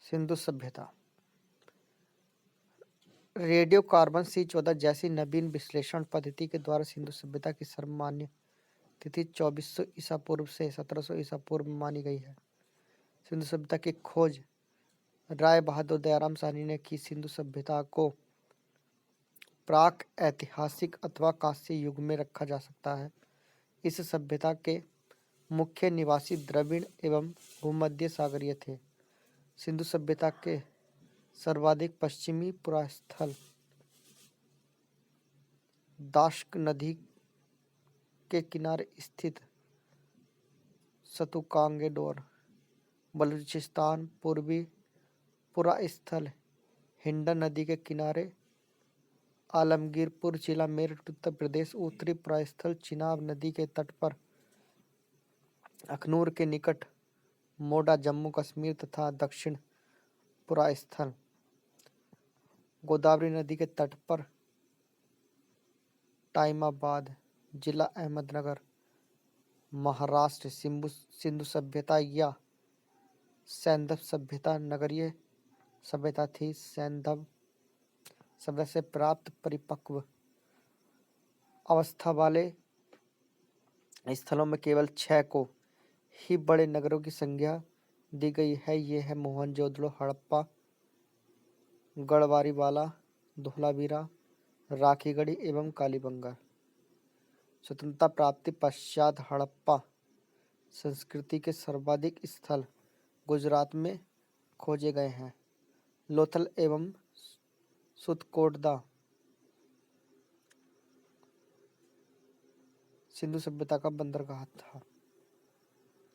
सिंधु सभ्यता। Radio carbon C14 जैसी नवीन विश्लेषण पद्धति के द्वारा सिंधु सभ्यता की सर्वमान्य तिथि 2400 ईसा पूर्व से 1700 ईसा पूर्व में मानी गई है। सिंधु सभ्यता की खोज राय बहादुर दयाराम साहनी ने की। सिंधु सभ्यता को प्राक ऐतिहासिक अथवा कांस्य युग में रखा जा सकता है। इस सभ्यता के मुख्य निवासी द्रविड़ एवं भूमध्य सागरीय थे। सिंधु सभ्यता के सर्वाधिक पश्चिमी पुरास्थल दाश्क नदी के किनारे स्थित सतुकांगेडोर, बलूचिस्तान, पूर्वी पुरास्थल हिंडन नदी के किनारे आलमगीरपुर जिला मेरठ उत्तर प्रदेश, उत्तरी पुरास्थल चिनाब नदी के तट पर अखनूर के निकट मोडा जम्मू कश्मीर तथा दक्षिण पुरास्थल गोदावरी नदी के तट पर टाइमाबाद जिला अहमदनगर महाराष्ट्र। सिंधु सभ्यता या सैंधव सभ्यता नगरीय सभ्यता थी। सैंधव सभ्यता से प्राप्त परिपक्व अवस्था वाले स्थलों में केवल 6 को ही बड़े नगरों की संज्ञा दी गई है। ये है मोहनजोदड़ो, हड़प्पा, गढ़वारीवाला, धोलावीरा, राखीगढ़ी एवं कालीबंगा। स्वतंत्रता प्राप्ति पश्चात हड़प्पा संस्कृति के सर्वाधिक स्थल गुजरात में खोजे गए हैं। लोथल एवं सुतकोटदा सिंधु सभ्यता का बंदरगाह था।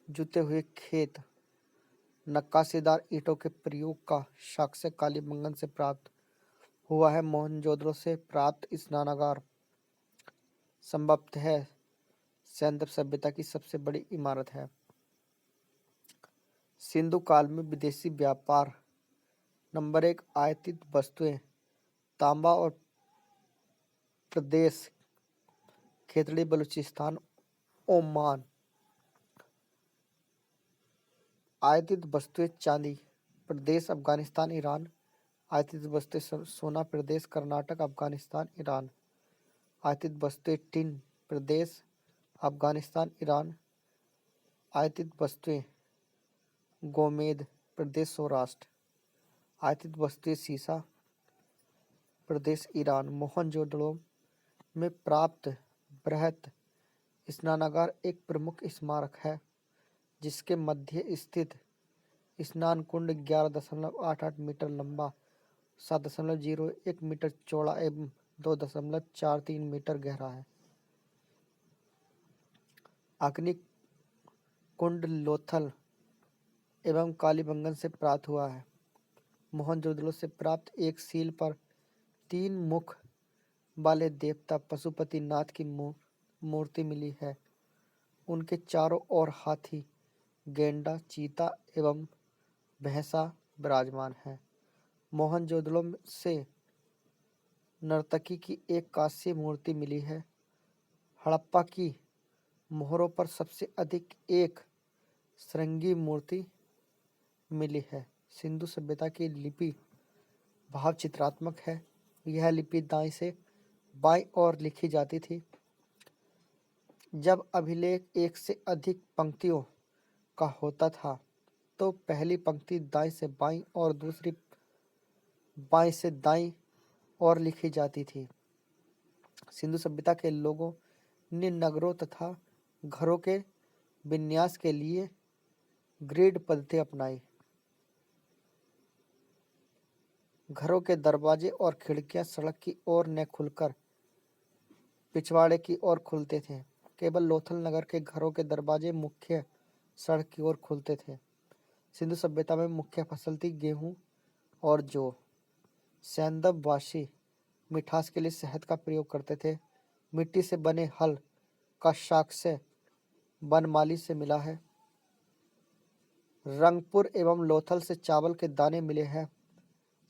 जुते हुए खेत, नक्काशीदार ईंटों के प्रयोग का साक्ष्य कालीबंगन से प्राप्त हुआ है। मोहनजोदड़ो से प्राप्त स्नानागार संभवतः सैंधव सभ्यता की सबसे बड़ी इमारत है। सिंधु काल में विदेशी व्यापार नंबर 1 आयातित वस्तुएं तांबा और प्रदेश खेतड़ी, बलूचिस्तान, ओमान। आयातित वस्तुएं चांदी प्रदेश अफगानिस्तान, ईरान। आयातित वस्तुएं सोना प्रदेश कर्नाटक, अफगानिस्तान, ईरान। आयातित वस्तुएं टिन प्रदेश अफगानिस्तान, ईरान। आयातित वस्तुएं गोमेद प्रदेश सौराष्ट्र। आयातित वस्तुएं सीसा प्रदेश ईरान। मोहनजोदड़ो में प्राप्त बृहत स्नानागार एक प्रमुख स्मारक है, जिसके मध्य स्थित स्नान कुंड 11.88 मीटर लंबा, 7.01 मीटर चौड़ा एवं 2.43 मीटर गहरा है। अग्नि कुंड लोथल एवं कालीबंगन से प्राप्त हुआ है। मोहनजोदड़ो से प्राप्त एक सील पर 3 मुख वाले देवता पशुपति नाथ की मूर्ति मिली है। उनके चारों ओर हाथी, गेंडा, चीता एवं भैंसा विराजमान है। मोहनजोदड़ो से नर्तकी की एक कांस्य मूर्ति मिली है। हड़प्पा की मोहरों पर सबसे अधिक एक श्रृंगी मूर्ति मिली है। सिंधु सभ्यता की लिपि भाव चित्रात्मक है। यह लिपि दाएं से बाईं ओर लिखी जाती थी। जब अभिलेख एक से अधिक पंक्तियों का होता था तो पहली पंक्ति दाएं से बाईं और दूसरी बाएं से दाईं ओर लिखी जाती थी। सिंधु सभ्यता के लोगों ने नगरों तथा घरों के विन्यास के लिए ग्रिड पद्धति अपनाई। घरों के दरवाजे और खिड़कियां सड़क की ओर न खुलकर पिछवाड़े की ओर खुलते थे। केवल लोथल नगर के घरों के दरवाजे मुख्य सड़क की ओर खुलते थे। सिंधु सभ्यता में मुख्य फसल थी गेहूं और जौ। सैंधव वासी मिठास के लिए शहद का प्रयोग करते थे। मिट्टी से बने हल का साक्ष्य बनमाली से मिला है। रंगपुर एवं लोथल से चावल के दाने मिले हैं,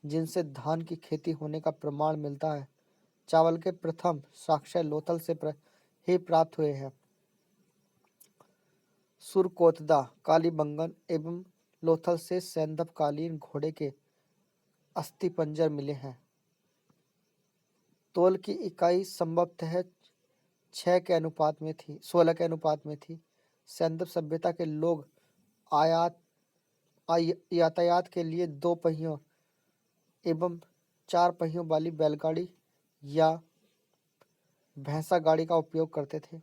जिनसे धान की खेती होने का प्रमाण मिलता है। चावल के प्रथम साक्ष्य लोथल से ही प्राप्त हुए हैं। सुरकोतदा, कालीबंगन एवं लोथल से सैंदवकालीन घोड़े के अस्थिपंजर मिले हैं। तौल की इकाई संभवतः 16 के अनुपात में थी। सैंदव सभ्यता के लोग यातायात के लिए 2 पहियों एवं 4 पहियों वाली बैलगाड़ी या भैंसा गाड़ी का उपयोग करते थे।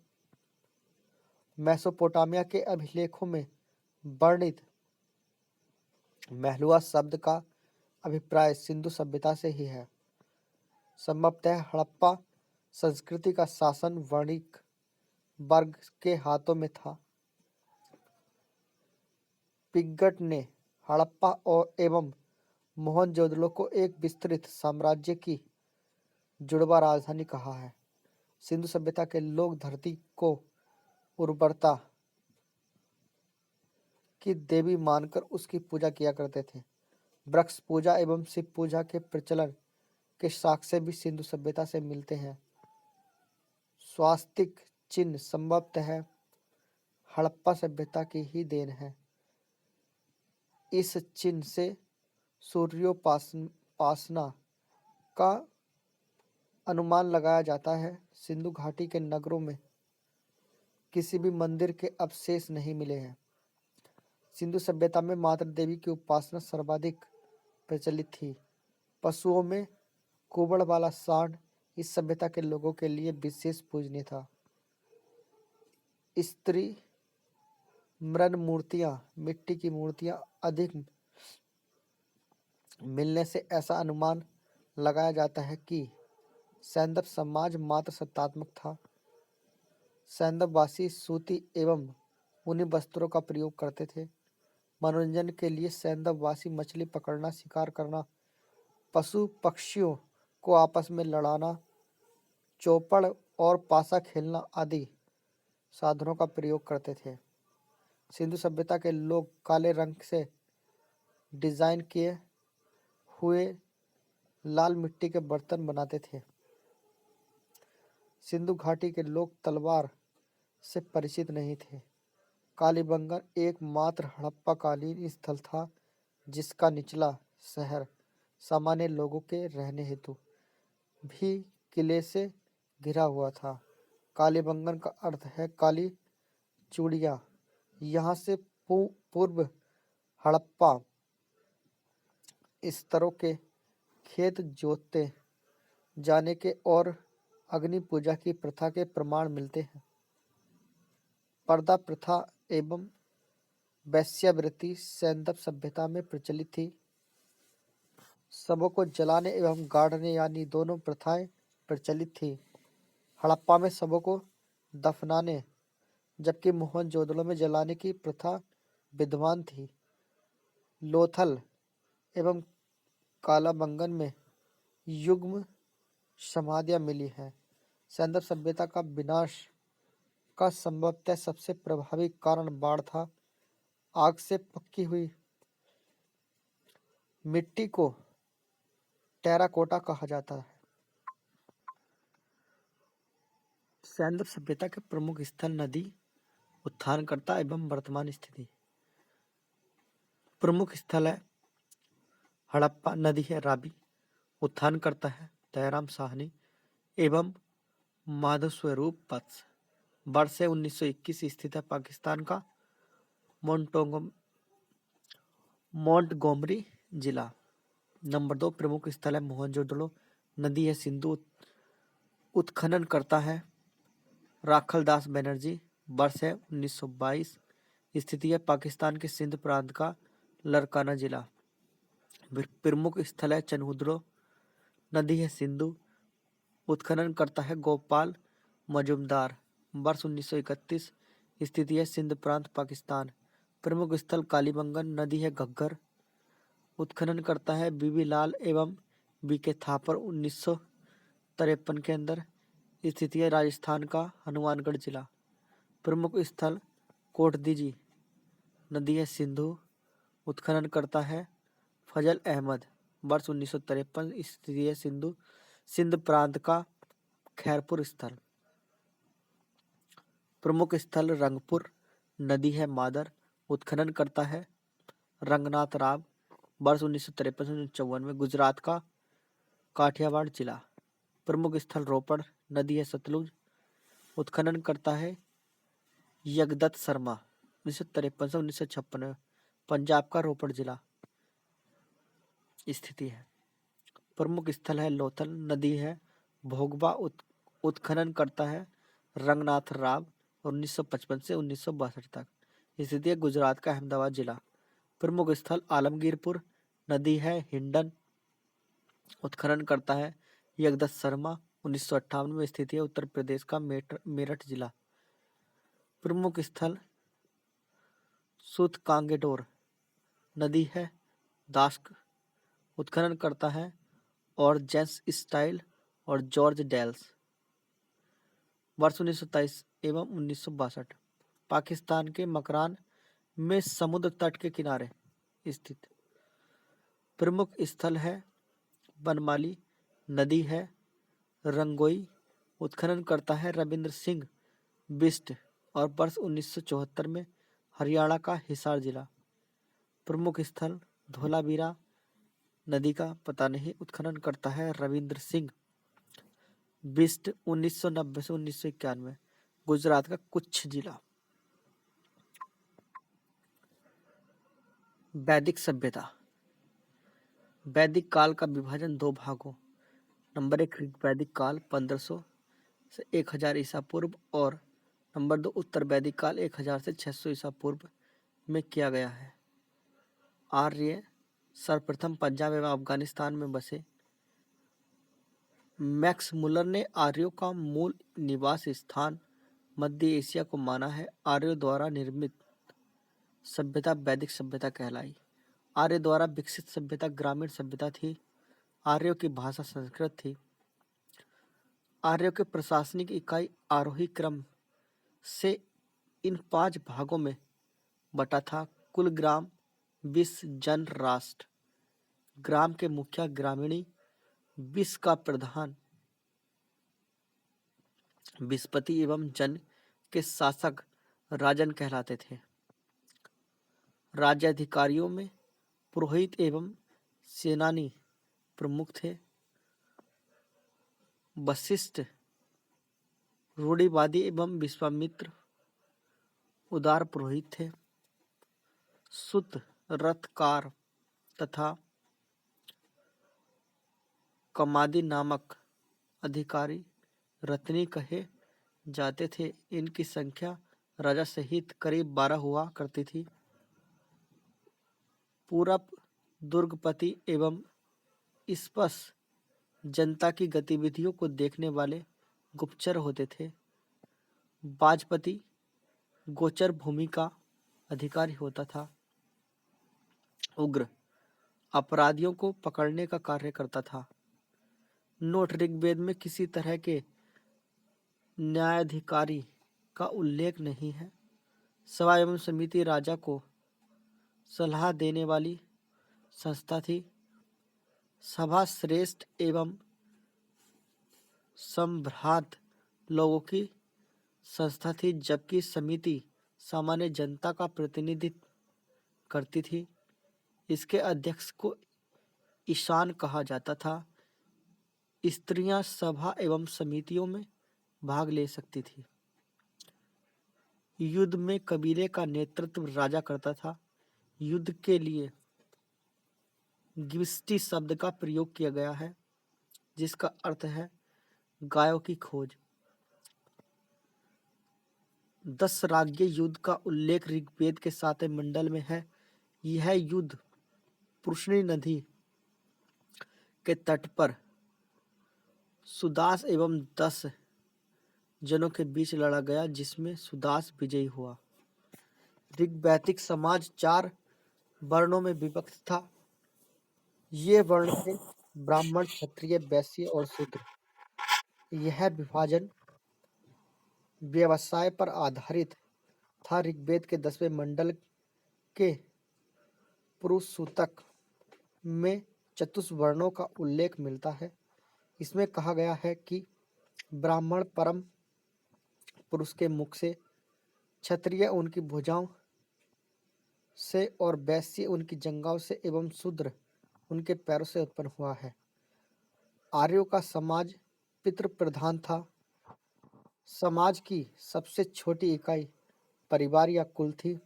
मेसोपोटामिया के अभिलेखों में वर्णित महलुआ शब्द का अभिप्राय सिंधु सभ्यता से ही है। संभवतः हड़प्पा संस्कृति का शासन वणिक वर्ग के हाथों में था। पिग्गट ने हड़प्पा और एवं मोहनजोदड़ो को एक विस्तृत साम्राज्य की जुड़वा राजधानी कहा है। सिंधु सभ्यता के लोग धरती को उर्वरता की देवी मानकर उसकी पूजा किया करते थे। वृक्ष पूजा एवं शिव पूजा के प्रचलन के साक्ष्य भी सिंधु सभ्यता से मिलते हैं। स्वास्तिक चिन्ह संभवतः हड़प्पा सभ्यता की ही देन है। इस चिन्ह से सूर्योपासना का अनुमान लगाया जाता है। सिंधु घाटी के नगरों में किसी भी मंदिर के अवशेष नहीं मिले हैं। सिंधु सभ्यता में मातृ देवी की उपासना सर्वाधिक प्रचलित थी। पशुओं में कुबड़ वाला सांड इस सभ्यता के लोगों के लिए विशेष पूजनीय था। स्त्री मृण मूर्तियां, मिट्टी की मूर्तियां अधिक मिलने से ऐसा अनुमान लगाया जाता है कि सैंदव समाज मात्र सत्तात्मक था। सैंदववासी सूती एवं ऊनी वस्त्रों का प्रयोग करते थे। मनोरंजन के लिए सैंदववासी मछली पकड़ना, शिकार करना, पशु पक्षियों को आपस में लड़ाना, चौपड़ और पासा खेलना आदि साधनों का प्रयोग करते थे। सिंधु सभ्यता के लोग काले रंग से डिजाइन किए हुए लाल मिट्टी के बर्तन बनाते थे। सिंधु घाटी के लोग तलवार से परिचित नहीं थे। कालीबंगन एकमात्र हड़प्पाकालीन स्थल था जिसका निचला शहर सामान्य लोगों के रहने हेतु भी किले से घिरा हुआ था। कालीबंगन का अर्थ है काली चूड़ियाँ। यहाँ से पूर्व हड़प्पा स्तरों के खेत जोते जाने के और अग्नि पूजा की प्रथा के प्रमाण मिलते हैं। पर्दा प्रथा एवं वैश्यावृत्ति सैंदव सभ्यता में प्रचलित थी। शवों को जलाने एवं गाड़ने यानी दोनों प्रथाएं प्रचलित थी। हड़प्पा में शवों को दफनाने जबकि मोहनजोदड़ो में जलाने की प्रथा विद्यमान थी। लोथल एवं कालाबंगन में युग्म समाधियां मिली हैं। सैंदव सभ्यता का विनाश का संभवतः सबसे प्रभावी कारण बाढ़ था। आग से पक्की हुई मिट्टी को टेराकोटा कहा जाता है। सैंदव सभ्यता के प्रमुख स्थल नदी उत्थानकर्ता एवं वर्तमान स्थिति। प्रमुख स्थल है हड़प्पा, नदी है रावी, उत्थानकर्ता है दयाराम साहनी एवं माधव स्वरूप वत्स। वर्ष है 1921 स्थित है पाकिस्तान का मोंटगोमरी जिला। नंबर 2 प्रमुख स्थल है मोहनजोदड़ो, नदी है सिंधु, उत्खनन करता है राखलदास बनर्जी। वर्ष है 1922 स्थिति है पाकिस्तान के सिंध प्रांत का लरकाना जिला। प्रमुख स्थल है चनहुद्रो, नदी है सिंधु, उत्खनन करता है गोपाल मजुमदार। वर्ष 1931 स्थिति है सिंध प्रांत पाकिस्तान। प्रमुख स्थल कालीबंगन, नदी है घग्गर, उत्खनन करता है बीबी लाल एवं बीके थापर। 1953 के अंदर स्थिति है राजस्थान का हनुमानगढ़ जिला। प्रमुख स्थल कोटदीजी, नदी है सिंधु, उत्खनन करता है फजल अहमद। वर्ष 1953 स्थिति है सिंध प्रांत का खैरपुर स्थल। प्रमुख स्थल रंगपुर, नदी है मादर, उत्खनन करता है रंगनाथ राव। वर्ष 1953 में गुजरात का काठियावाड़ जिला। प्रमुख स्थल रोपड़, नदी है सतलुज। उत्खनन करता है यगदत्त शर्मा। 1953 से 1956 में पंजाब का रोपड़ जिला स्थिति है। प्रमुख स्थल है लोथल, नदी है भोगवा। उत्खनन करता है रंगनाथ राव और 1955 से 1962 तक स्थिति है गुजरात का अहमदाबाद जिला। प्रमुख स्थल आलमगीरपुर, नदी है हिंडन। उत्खनन करता है यगदत्त शर्मा। 1958 में स्थिति है उत्तर प्रदेश का मेरठ जिला। प्रमुख स्थल सूतकांगेडोर, नदी है दास्क। उत्खनन करता है और जेंस स्टाइल और जॉर्ज डेल्स। वर्ष 1923 एवं 1962। पाकिस्तान के मकरान में समुद्र तट के किनारे स्थित। प्रमुख स्थल है बनमाली, नदी है रंगोई। उत्खनन करता है रविंद्र सिंह बिष्ट और वर्ष 1974 में हरियाणा का हिसार जिला। प्रमुख स्थल धोलावीरा, नदी का पता नहीं। उत्खनन करता है रविंद्र सिंह बिष्ट। 1990 से 1991 गुजरात का कुछ जिला। वैदिक सभ्यता। वैदिक काल का विभाजन दो भागों, नंबर 1 ऋग्वैदिक काल 1500 से 1000 ईसा पूर्व और नंबर 2 उत्तर वैदिक काल 1000 से 600 ईसा पूर्व में किया गया है। आर्य सर्वप्रथम पंजाब एवं अफगानिस्तान में बसे। मैक्स मुलर ने आर्यों का मूल निवास स्थान मध्य एशिया को माना है। आर्यों द्वारा निर्मित सभ्यता वैदिक सभ्यता कहलाई। आर्य द्वारा विकसित सभ्यता ग्रामीण सभ्यता थी। आर्यों की भाषा संस्कृत थी। आर्यों के प्रशासनिक इकाई आरोही क्रम से इन 5 भागों में बटा था। कुल ग्राम 20 जन राष्ट्र। ग्राम के मुखिया ग्रामीणी, 20 का प्रधान विस्पति एवं जन के शासक राजन कहलाते थे। राज्याधिकारियों में पुरोहित एवं सेनानी प्रमुख थे। वशिष्ठ रूढ़िवादी एवं विश्वामित्र उदार पुरोहित थे। सुत रथकार तथा कमादी नामक अधिकारी रत्नी कहे जाते थे। इनकी संख्या राजा सहित करीब 12 हुआ करती थी। पूरब दुर्गपति एवं स्पष्ट जनता की गतिविधियों को देखने वाले गुप्तचर होते थे। बाजपति गोचर भूमि का अधिकारी होता था। उग्र अपराधियों को पकड़ने का कार्य करता था। नोट ऋग्वेद में किसी तरह के न्यायाधिकारी का उल्लेख नहीं है। सभा एवं समिति राजा को सलाह देने वाली संस्था थी। सभा श्रेष्ठ एवं संभ्रांत लोगों की संस्था थी, जबकि समिति सामान्य जनता का प्रतिनिधित्व करती थी। इसके अध्यक्ष को ईशान कहा जाता था। स्त्रियां सभा एवं समितियों में भाग ले सकती थी। युद्ध में कबीले का नेतृत्व राजा करता था। युद्ध के लिए गिविष्टि शब्द का प्रयोग किया गया है, जिसका अर्थ है गायों की खोज। 10 राज्य युद्ध का उल्लेख ऋग्वेद के 7वें मंडल में है। यह युद्ध पुरुषनी नदी के तट पर सुदास एवं 10 जनों के बीच लड़ा गया, जिसमें सुदास विजयी हुआ। ऋग्वैदिक समाज 4 वर्णों में विभक्त था। ये वर्ण थे ब्राह्मण, क्षत्रिय, वैश्य और शूद्र। यह विभाजन व्यवसाय पर आधारित था। ऋग्वेद के 10वें मंडल के पुरुष सूतक में चतुष्वर्णों का उल्लेख मिलता है। इसमें कहा गया है कि ब्राह्मण परम पुरुष के मुख से, क्षत्रिय उनकी भुजाओं से और वैश्य उनकी जंघाओं से एवं शूद्र उनके पैरों से उत्पन्न हुआ है। आर्यों का समाज पितृ प्रधान था। समाज की सबसे छोटी इकाई परिवार या कुल थी,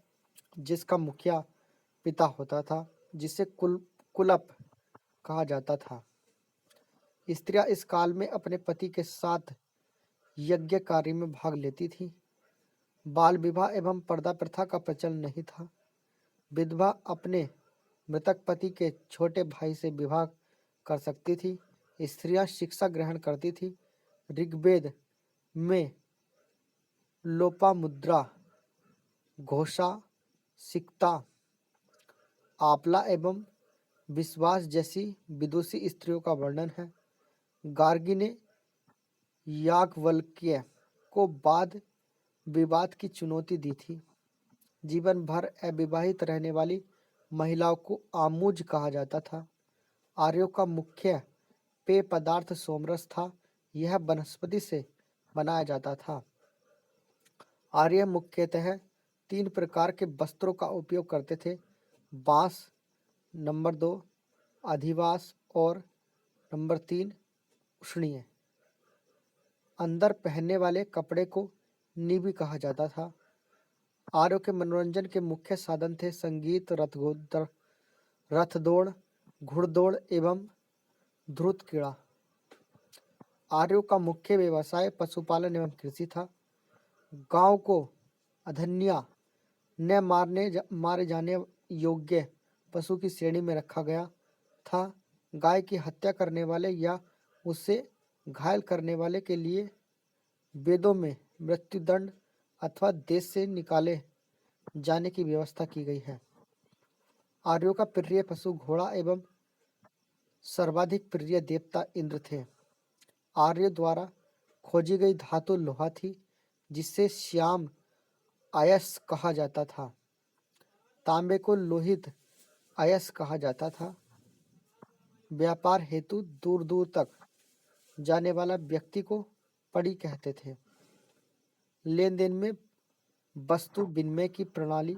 जिसका मुखिया पिता होता था, जिसे कुलप कहा जाता था। स्त्रियां इस काल में अपने पति के साथ यज्ञ कार्य में भाग लेती थी। बाल विवाह एवं पर्दा प्रथा का प्रचलन नहीं था। विधवा अपने मृतक पति के छोटे भाई से विवाह कर सकती थी। स्त्रियां शिक्षा ग्रहण करती थी। ऋग्वेद में लोपामुद्रा, घोषा, सिक्ता, आपला एवं विश्वास जैसी विदुषी स्त्रियों का वर्णन है। गार्गी ने याज्ञवल्क्य को वाद विवाद की चुनौती दी थी। जीवन भर अविवाहित रहने वाली महिलाओं को आमुज कहा जाता था। आर्यों का मुख्य पेय पदार्थ सोमरस था। यह वनस्पति से बनाया जाता था। आर्य मुख्यतः 3 प्रकार के वस्त्रों का उपयोग करते थे। बांस, नंबर 2 अधिवास और नंबर 3 उष्णीय। अंदर पहनने वाले कपड़े को निबि कहा जाता था। आर्यों के मनोरंजन के मुख्य साधन थे संगीत, रथ दौड़, घुड़दौड़ एवं ध्रुत क्रीड़ा। आर्यों का मुख्य व्यवसाय पशुपालन एवं कृषि था। गांव को अधन्या न मारे जाने योग्य पशु की श्रेणी में रखा गया था। गाय की हत्या करने वाले या उसे घायल करने वाले के लिए वेदों में मृत्युदंड अथवा देश से निकाले जाने की व्यवस्था की गई है। आर्यों का प्रिय पशु घोड़ा एवं सर्वाधिक प्रिय देवता इंद्र थे। आर्यों द्वारा खोजी गई धातु लोहा थी, जिससे श्याम अयस कहा जाता था। तांबे को लोहित अयस कहा जाता था। व्यापार हेतु दूर दूर तक जाने वाला व्यक्ति को पड़ी कहते थे। लेन देन में वस्तु विनिमय की प्रणाली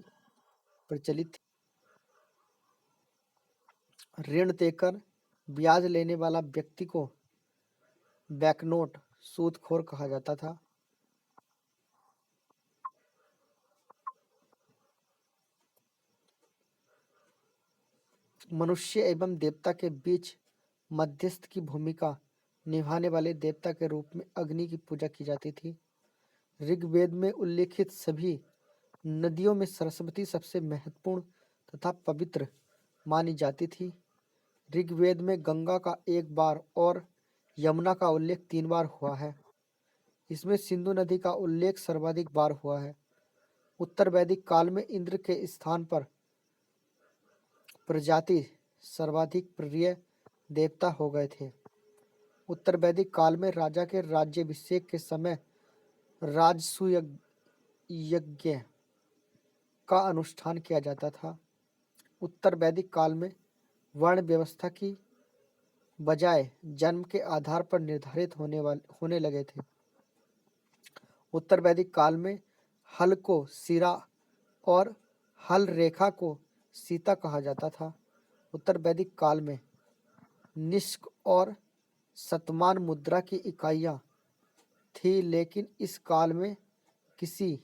प्रचलित थी। ऋण देकर ब्याज लेने वाला व्यक्ति को बैंकनोट सूदखोर कहा जाता था। मनुष्य एवं देवता के बीच मध्यस्थ की भूमिका निभाने वाले देवता के रूप में अग्नि की पूजा की जाती थी। ऋग्वेद में उल्लेखित सभी नदियों में सरस्वती सबसे महत्वपूर्ण तथा पवित्र मानी जाती थी। ऋग्वेद में गंगा का 1 बार और यमुना का उल्लेख 3 बार हुआ है। इसमें सिंधु नदी का उल्लेख सर्वाधिक बार हुआ है। उत्तर वैदिक काल में इंद्र के स्थान पर प्रजाति सर्वाधिक प्रिय देवता हो गए थे। उत्तर वैदिक काल में राजा के राज्याभिषेक के समय राजसूय यज्ञ का अनुष्ठान किया जाता था। उत्तर वैदिक काल में वर्ण व्यवस्था की बजाय जन्म के आधार पर निर्धारित होने लगे थे। उत्तर वैदिक काल में हल को सिरा और हल रेखा को सीता कहा जाता था। उत्तर वैदिक काल में निष्क और शतमान मुद्रा की इकाइयाँ थी, लेकिन इस काल में किसी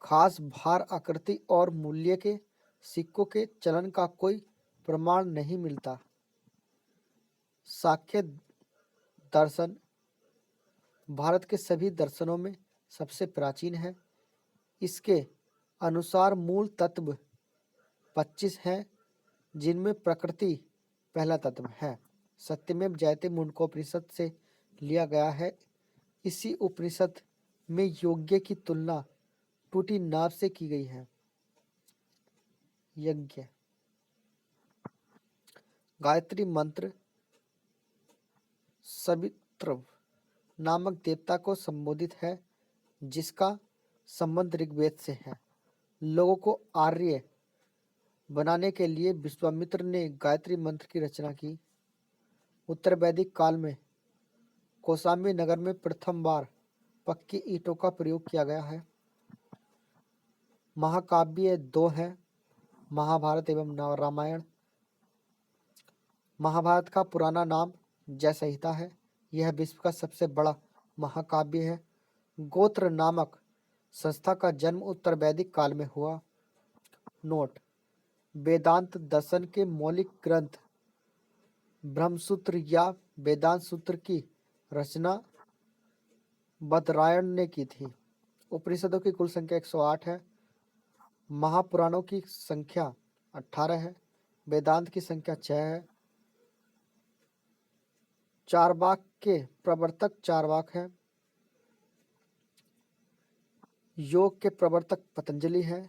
खास भार, आकृति और मूल्य के सिक्कों के चलन का कोई प्रमाण नहीं मिलता। सांख्य दर्शन भारत के सभी दर्शनों में सबसे प्राचीन है। इसके अनुसार मूल तत्व 25 हैं, जिनमें प्रकृति पहला तत्व है। सत्यमेव जयते मुंडकोपनिषद से लिया गया है। इसी उपनिषद में यज्ञ की तुलना टूटी नाव से की गई है। यज्ञ गायत्री मंत्र सवित्र नामक देवता को संबोधित है, जिसका संबंध ऋग्वेद से है। लोगों को आर्य बनाने के लिए विश्वामित्र ने गायत्री मंत्र की रचना की। उत्तर वैदिक काल में कौशाम्बी नगर में प्रथम बार पक्की ईंटों का प्रयोग किया गया है। महाकाव्य 2 हैं। महाभारत एवं रामायण। महाभारत का पुराना नाम जय संहिता है। यह विश्व का सबसे बड़ा महाकाव्य है। गोत्र नामक संस्था का जन्म उत्तर वैदिक काल में हुआ। नोट: वेदांत दर्शन के मौलिक ग्रंथ ब्रह्मसूत्र या वेदांत सूत्र की रचना बादरायण ने की थी। उपनिषदों की कुल संख्या 108 है। महापुराणों की संख्या 18 है। वेदांत की संख्या 6 है। चारवाक के प्रवर्तक चारवाक है। योग के प्रवर्तक पतंजलि है।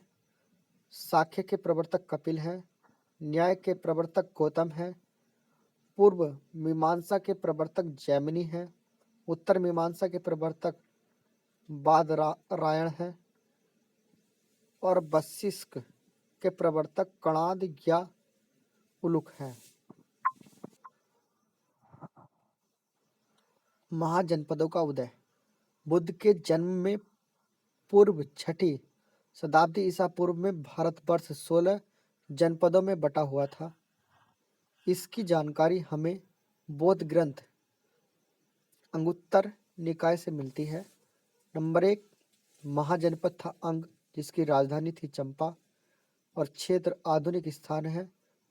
सांख्य के प्रवर्तक कपिल है। न्याय के प्रवर्तक गौतम है। पूर्व मीमांसा के प्रवर्तक जैमिनी है। उत्तर मीमांसा के प्रवर्तक बादरायण है और वशिष्ठ के प्रवर्तक कणाद या उलुक है। महाजनपदों का उदय। बुद्ध के जन्म में पूर्व 6ठी शताब्दी ईसा पूर्व में भारतवर्ष 16 जनपदों में बटा हुआ था। इसकी जानकारी हमें बौद्ध ग्रंथ अंगुत्तर निकाय से मिलती है। नंबर 1, महाजनपद था अंग, जिसकी राजधानी थी चंपा और क्षेत्र आधुनिक स्थान है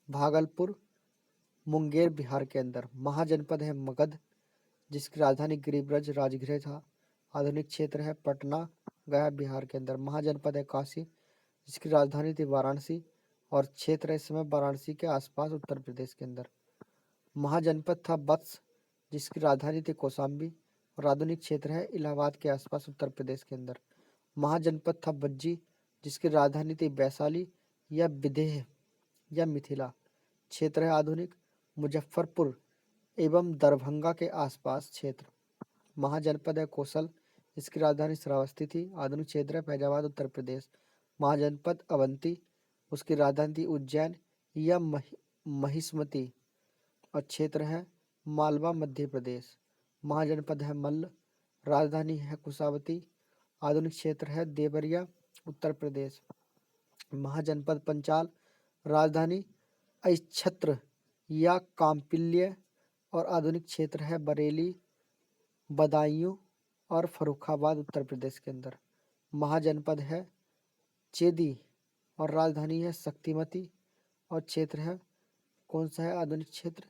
भागलपुर मुंगेर बिहार के अंदर। महाजनपद है मगध, जिसकी राजधानी गिरिब्रज राजगृह था। आधुनिक क्षेत्र है पटना गया बिहार के अंदर। महाजनपद है काशी, जिसकी राजधानी थी वाराणसी और क्षेत्र है इस समय वाराणसी के आसपास उत्तर प्रदेश के अंदर। महाजनपद था वत्स, जिसकी राजधानी थी कौशाम्बी और आधुनिक क्षेत्र है इलाहाबाद के आसपास उत्तर प्रदेश के अंदर। महाजनपद था बज्जी, जिसकी राजधानी थी वैशाली या विदेह या मिथिला। क्षेत्र है आधुनिक मुजफ्फरपुर एवं दरभंगा के आसपास क्षेत्र। महाजनपद है कौशल, इसकी राजधानी श्रावस्ती थी। आधुनिक क्षेत्र है फैजाबाद उत्तर प्रदेश। महाजनपद अवंती, उसकी राजधानी थी उज्जैन या महिष्मती और क्षेत्र है मालवा मध्य प्रदेश। महाजनपद है मल्ल, राजधानी है कुशावती। आधुनिक क्षेत्र है देवरिया उत्तर प्रदेश। महाजनपद पंचाल, राजधानी अक्षत्र या कांपिल्य और आधुनिक क्षेत्र है बरेली बदायूं और फर्रुखाबाद उत्तर प्रदेश के अंदर। महाजनपद है चेदी और राजधानी है शक्तिमती और क्षेत्र है कौन सा है आधुनिक क्षेत्र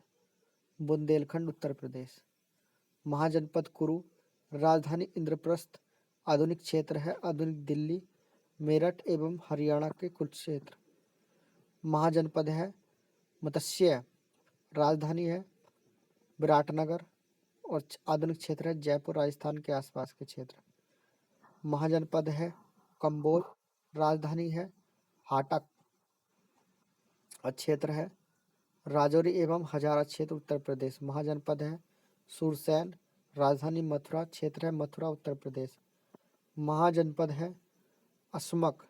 बुंदेलखंड उत्तर प्रदेश। महाजनपद कुरु, राजधानी इंद्रप्रस्थ। आधुनिक क्षेत्र है आधुनिक दिल्ली मेरठ एवं हरियाणा के कुछ क्षेत्र। महाजनपद है मत्स्य, राजधानी है विराटनगर और आधुनिक क्षेत्र है जयपुर राजस्थान के आसपास के क्षेत्र। महाजनपद है कंबोज, राजधानी है हाटक और क्षेत्र है राजौरी एवं हजारा क्षेत्र उत्तर प्रदेश। महाजनपद है सुरसैन, राजधानी मथुरा, क्षेत्र है मथुरा उत्तर प्रदेश। महाजनपद है अस्मक,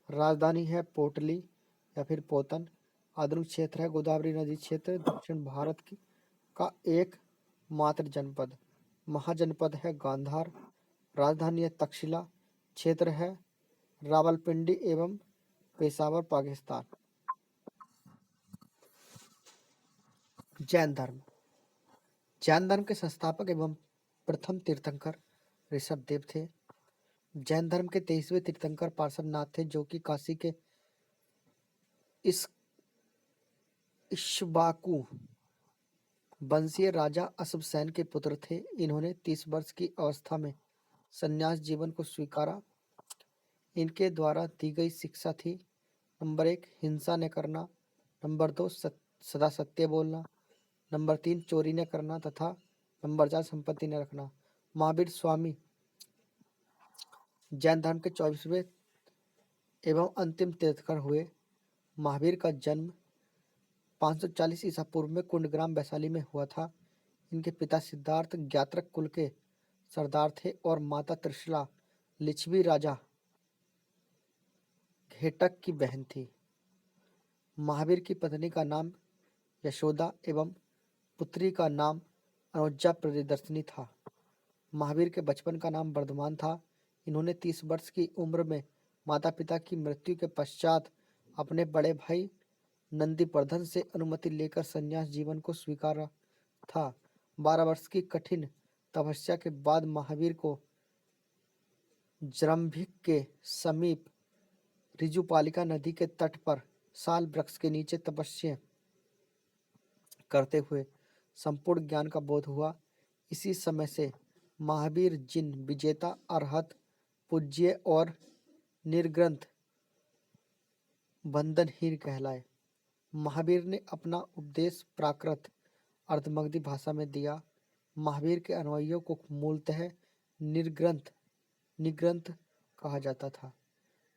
राजधानी है पोटली या फिर पोतन। आधुनिक क्षेत्र है गोदावरी नदी क्षेत्र दक्षिण भारत की का एक मात्र जनपद। महाजनपद है गांधार, राजधानी है तक्षशिला, क्षेत्र है रावलपिंडी एवं पेशावर पाकिस्तान। जैन धर्म। जैन धर्म के संस्थापक एवं प्रथम तीर्थंकर ऋषभदेव थे। जैन धर्म के 23वें तीर्थंकर पार्श्वनाथ थे, जो कि काशी के इस इक्ष्वाकु वंशीय राजा अश्वसेन के पुत्र थे। इन्होंने 30 वर्ष की अवस्था में संन्यास जीवन को स्वीकारा। इनके द्वारा दी गई शिक्षा थी: नंबर 1, हिंसा न करना। नंबर 2, सदा सत्य बोलना। नंबर 3, चोरी न करना तथा नंबर 4, संपत्ति न रखना। महावीर स्वामी जैन धर्म के 24वें एवं अंतिम तीर्थंकर हुए। महावीर का जन्म 540 ईसा पूर्व में कुंडग्राम वैशाली में हुआ था। इनके पिता सिद्धार्थ ज्ञात्रक कुल के सरदार थे और माता त्रिशला लिच्छवी राजा घेटक की बहन थी। महावीर की पत्नी का नाम यशोदा एवं पुत्री का नाम अनुजा प्रियदर्शिनी था। महावीर के बचपन का नाम वर्धमान था। इन्होंने 30 वर्ष की उम्र में माता पिता की मृत्यु के पश्चात अपने बड़े भाई नंदीवर्धन से अनुमति लेकर संन्यास जीवन को स्वीकारा था। 12 वर्ष की कठिन तपस्या के बाद महावीर को जरंभिक के समीप ऋजुपालिका नदी के तट पर साल वृक्ष के नीचे तपस्या करते हुए संपूर्ण ज्ञान का बोध हुआ। इसी समय से महावीर जिन विजेता, अरहत, पूज्य और निर्ग्रंथ बंधनहीन कहलाए। महावीर ने अपना उपदेश प्राकृत अर्धमगधी भाषा में दिया। महावीर के अनुयायियों को मूलतः निग्रंथ कहा जाता था।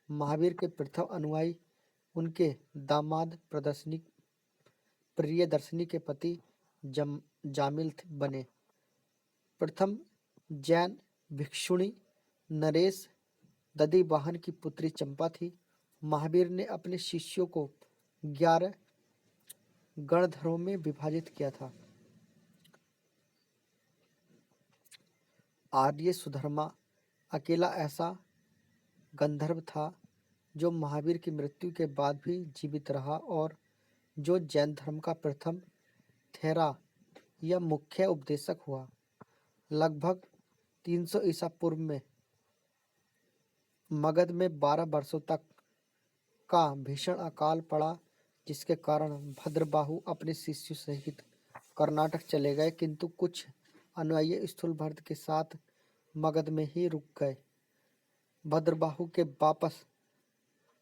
महावीर के प्रथम अनुयायी उनके दामाद प्रियदर्शनी के पति जामिल बने। प्रथम जैन भिक्षुणी नरेश दधिवाहन की पुत्री चंपा थी। महावीर ने अपने शिष्यों को 11 गणधरों में विभाजित किया था। आर्य सुधर्मा अकेला ऐसा गंधर्व था जो महावीर की मृत्यु के बाद भी जीवित रहा और जो जैन धर्म का प्रथम थेरा या मुख्य उपदेशक हुआ। लगभग 300 ईसा पूर्व में मगध में 12 वर्षों तक का भीषण अकाल पड़ा, जिसके कारण भद्रबाहु अपने शिष्यों सहित कर्नाटक चले गए, किंतु कुछ अनुयायी स्थूलभद्र के साथ मगध में ही रुक गए। भद्रबाहु के वापस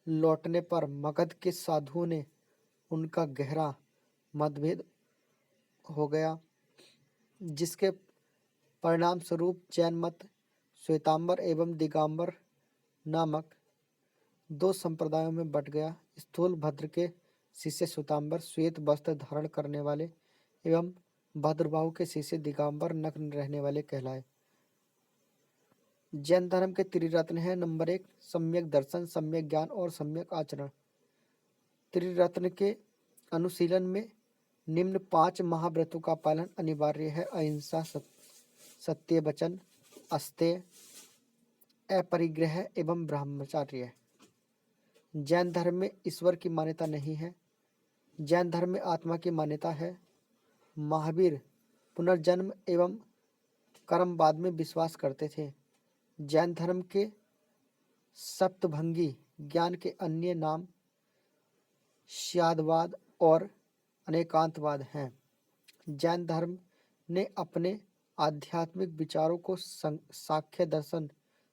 लौटने पर मगध के साधुओं ने उनका गहरा मतभेद हो गया, जिसके परिणाम स्वरूप जैन मत श्वेतांबर एवं दिगंबर नामक 2 संप्रदायों में बट गया। स्थूलभद्र के शिष्य श्वेतांबर श्वेत वस्त्र धारण करने वाले एवं भद्रबाहु के शिष्य दिगंबर नग्न रहने वाले कहलाए। जैन धर्म के त्रिरत्न है। नंबर 1 सम्यक दर्शन, सम्यक ज्ञान और सम्यक आचरण। त्रिरत्न के अनुशीलन में निम्न 5 महाव्रतों का पालन अनिवार्य है: अहिंसा, सत्य वचन, अस्तेय, अपरिग्रह एवं ब्रह्मचर्य। जैन धर्म में ईश्वर की मान्यता नहीं है। जैन धर्म में आत्मा की मान्यता है। महावीर पुनर्जन्म एवं कर्मवाद में विश्वास करते थे। जैन धर्म के सप्तभंगी ज्ञान के अन्य नाम स्यादवाद और अनेकांतवाद हैं। जैन धर्म ने अपने आध्यात्मिक विचारों को सांख्य दर्शन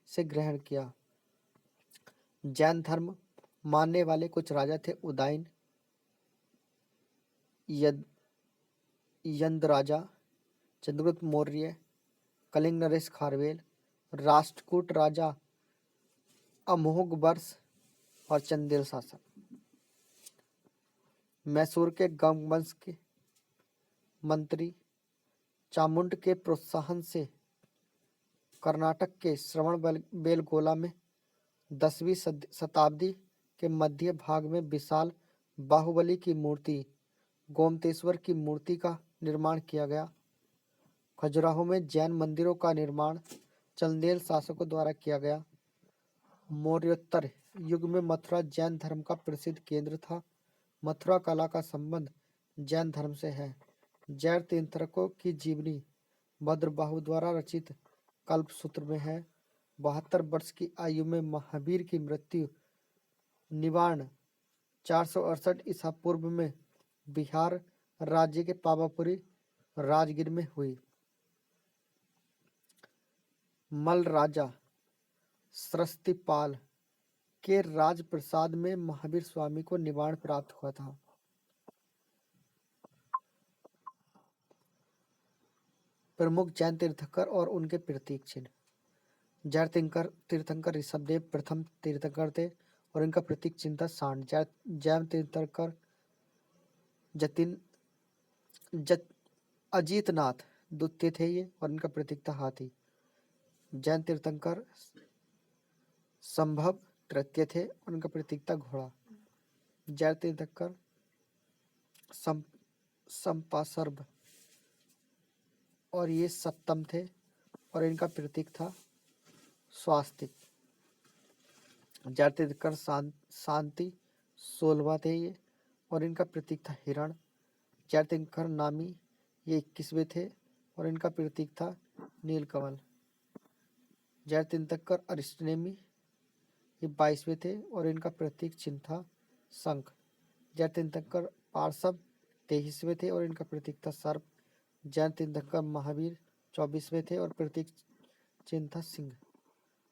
से ग्रहण किया। जैन धर्म मानने वाले कुछ राजा थे: उदयन, यंद राजा, चंद्रगुप्त मौर्य, कलिंग नरेश खारवेल, राष्ट्रकूट राजा अमोघ वर्ष और चंदेल शासक। मैसूर के गंगवंश के मंत्री चामुंड के प्रोत्साहन से कर्नाटक के श्रवणबेलगोला में 10वीं शताब्दी के मध्य भाग में विशाल बाहुबली की मूर्ति गोमतेश्वर की मूर्ति का निर्माण किया गया। खजुराहो में जैन मंदिरों का निर्माण चंदेल शासकों द्वारा किया गया। मौर्योत्तर युग में मथुरा जैन धर्म का प्रसिद्ध केंद्र था। मथुरा कला का संबंध जैन धर्म से है। जैन तीर्थंकरों की जीवनी भद्रबाहु द्वारा रचित कल्पसूत्र में है। 72 वर्ष की आयु में महावीर की मृत्यु निवाण 468 ईसा पूर्व में बिहार राज्य के पावापुरी राजगीर में हुई। मल्ल राजा सरस्वतीपाल के राजप्रसाद में महावीर स्वामी को निवाण प्राप्त हुआ था। प्रमुख जैन तीर्थंकर और उनके प्रतीक चिन्ह। जैन तीर्थंकर ऋषभदेव प्रथम तीर्थंकर थे और इनका प्रतीक चिन्ह था सांड। जैन तीर्थंकर अजीतनाथ द्वितीय थे ये और इनका प्रतीक था हाथी। जैन तीर्थंकर संभव तृतीय थे और इनका प्रतीक था घोड़ा। जैन तीर्थंकर संपासर्भ और ये सप्तम थे और इनका प्रतीक था स्वास्तिक। जैन तीर्थंकर शांति, 16वां थे ये, और इनका प्रतीक था हिरण। जयतीर्थंकर नामी ये 21वें थे और इनका प्रतीक था नीलकमल। जयतीर्थंकर अरिस्टनेमी ये 22वें थे और इनका प्रतीक चिन्ह था शंख। जयतीर्थंकर पार्श्व 23वें थे और इनका प्रतीक था सर्प। जयतीर्थंकर महावीर 24वें थे और प्रतीक चिन्ह था सिंह।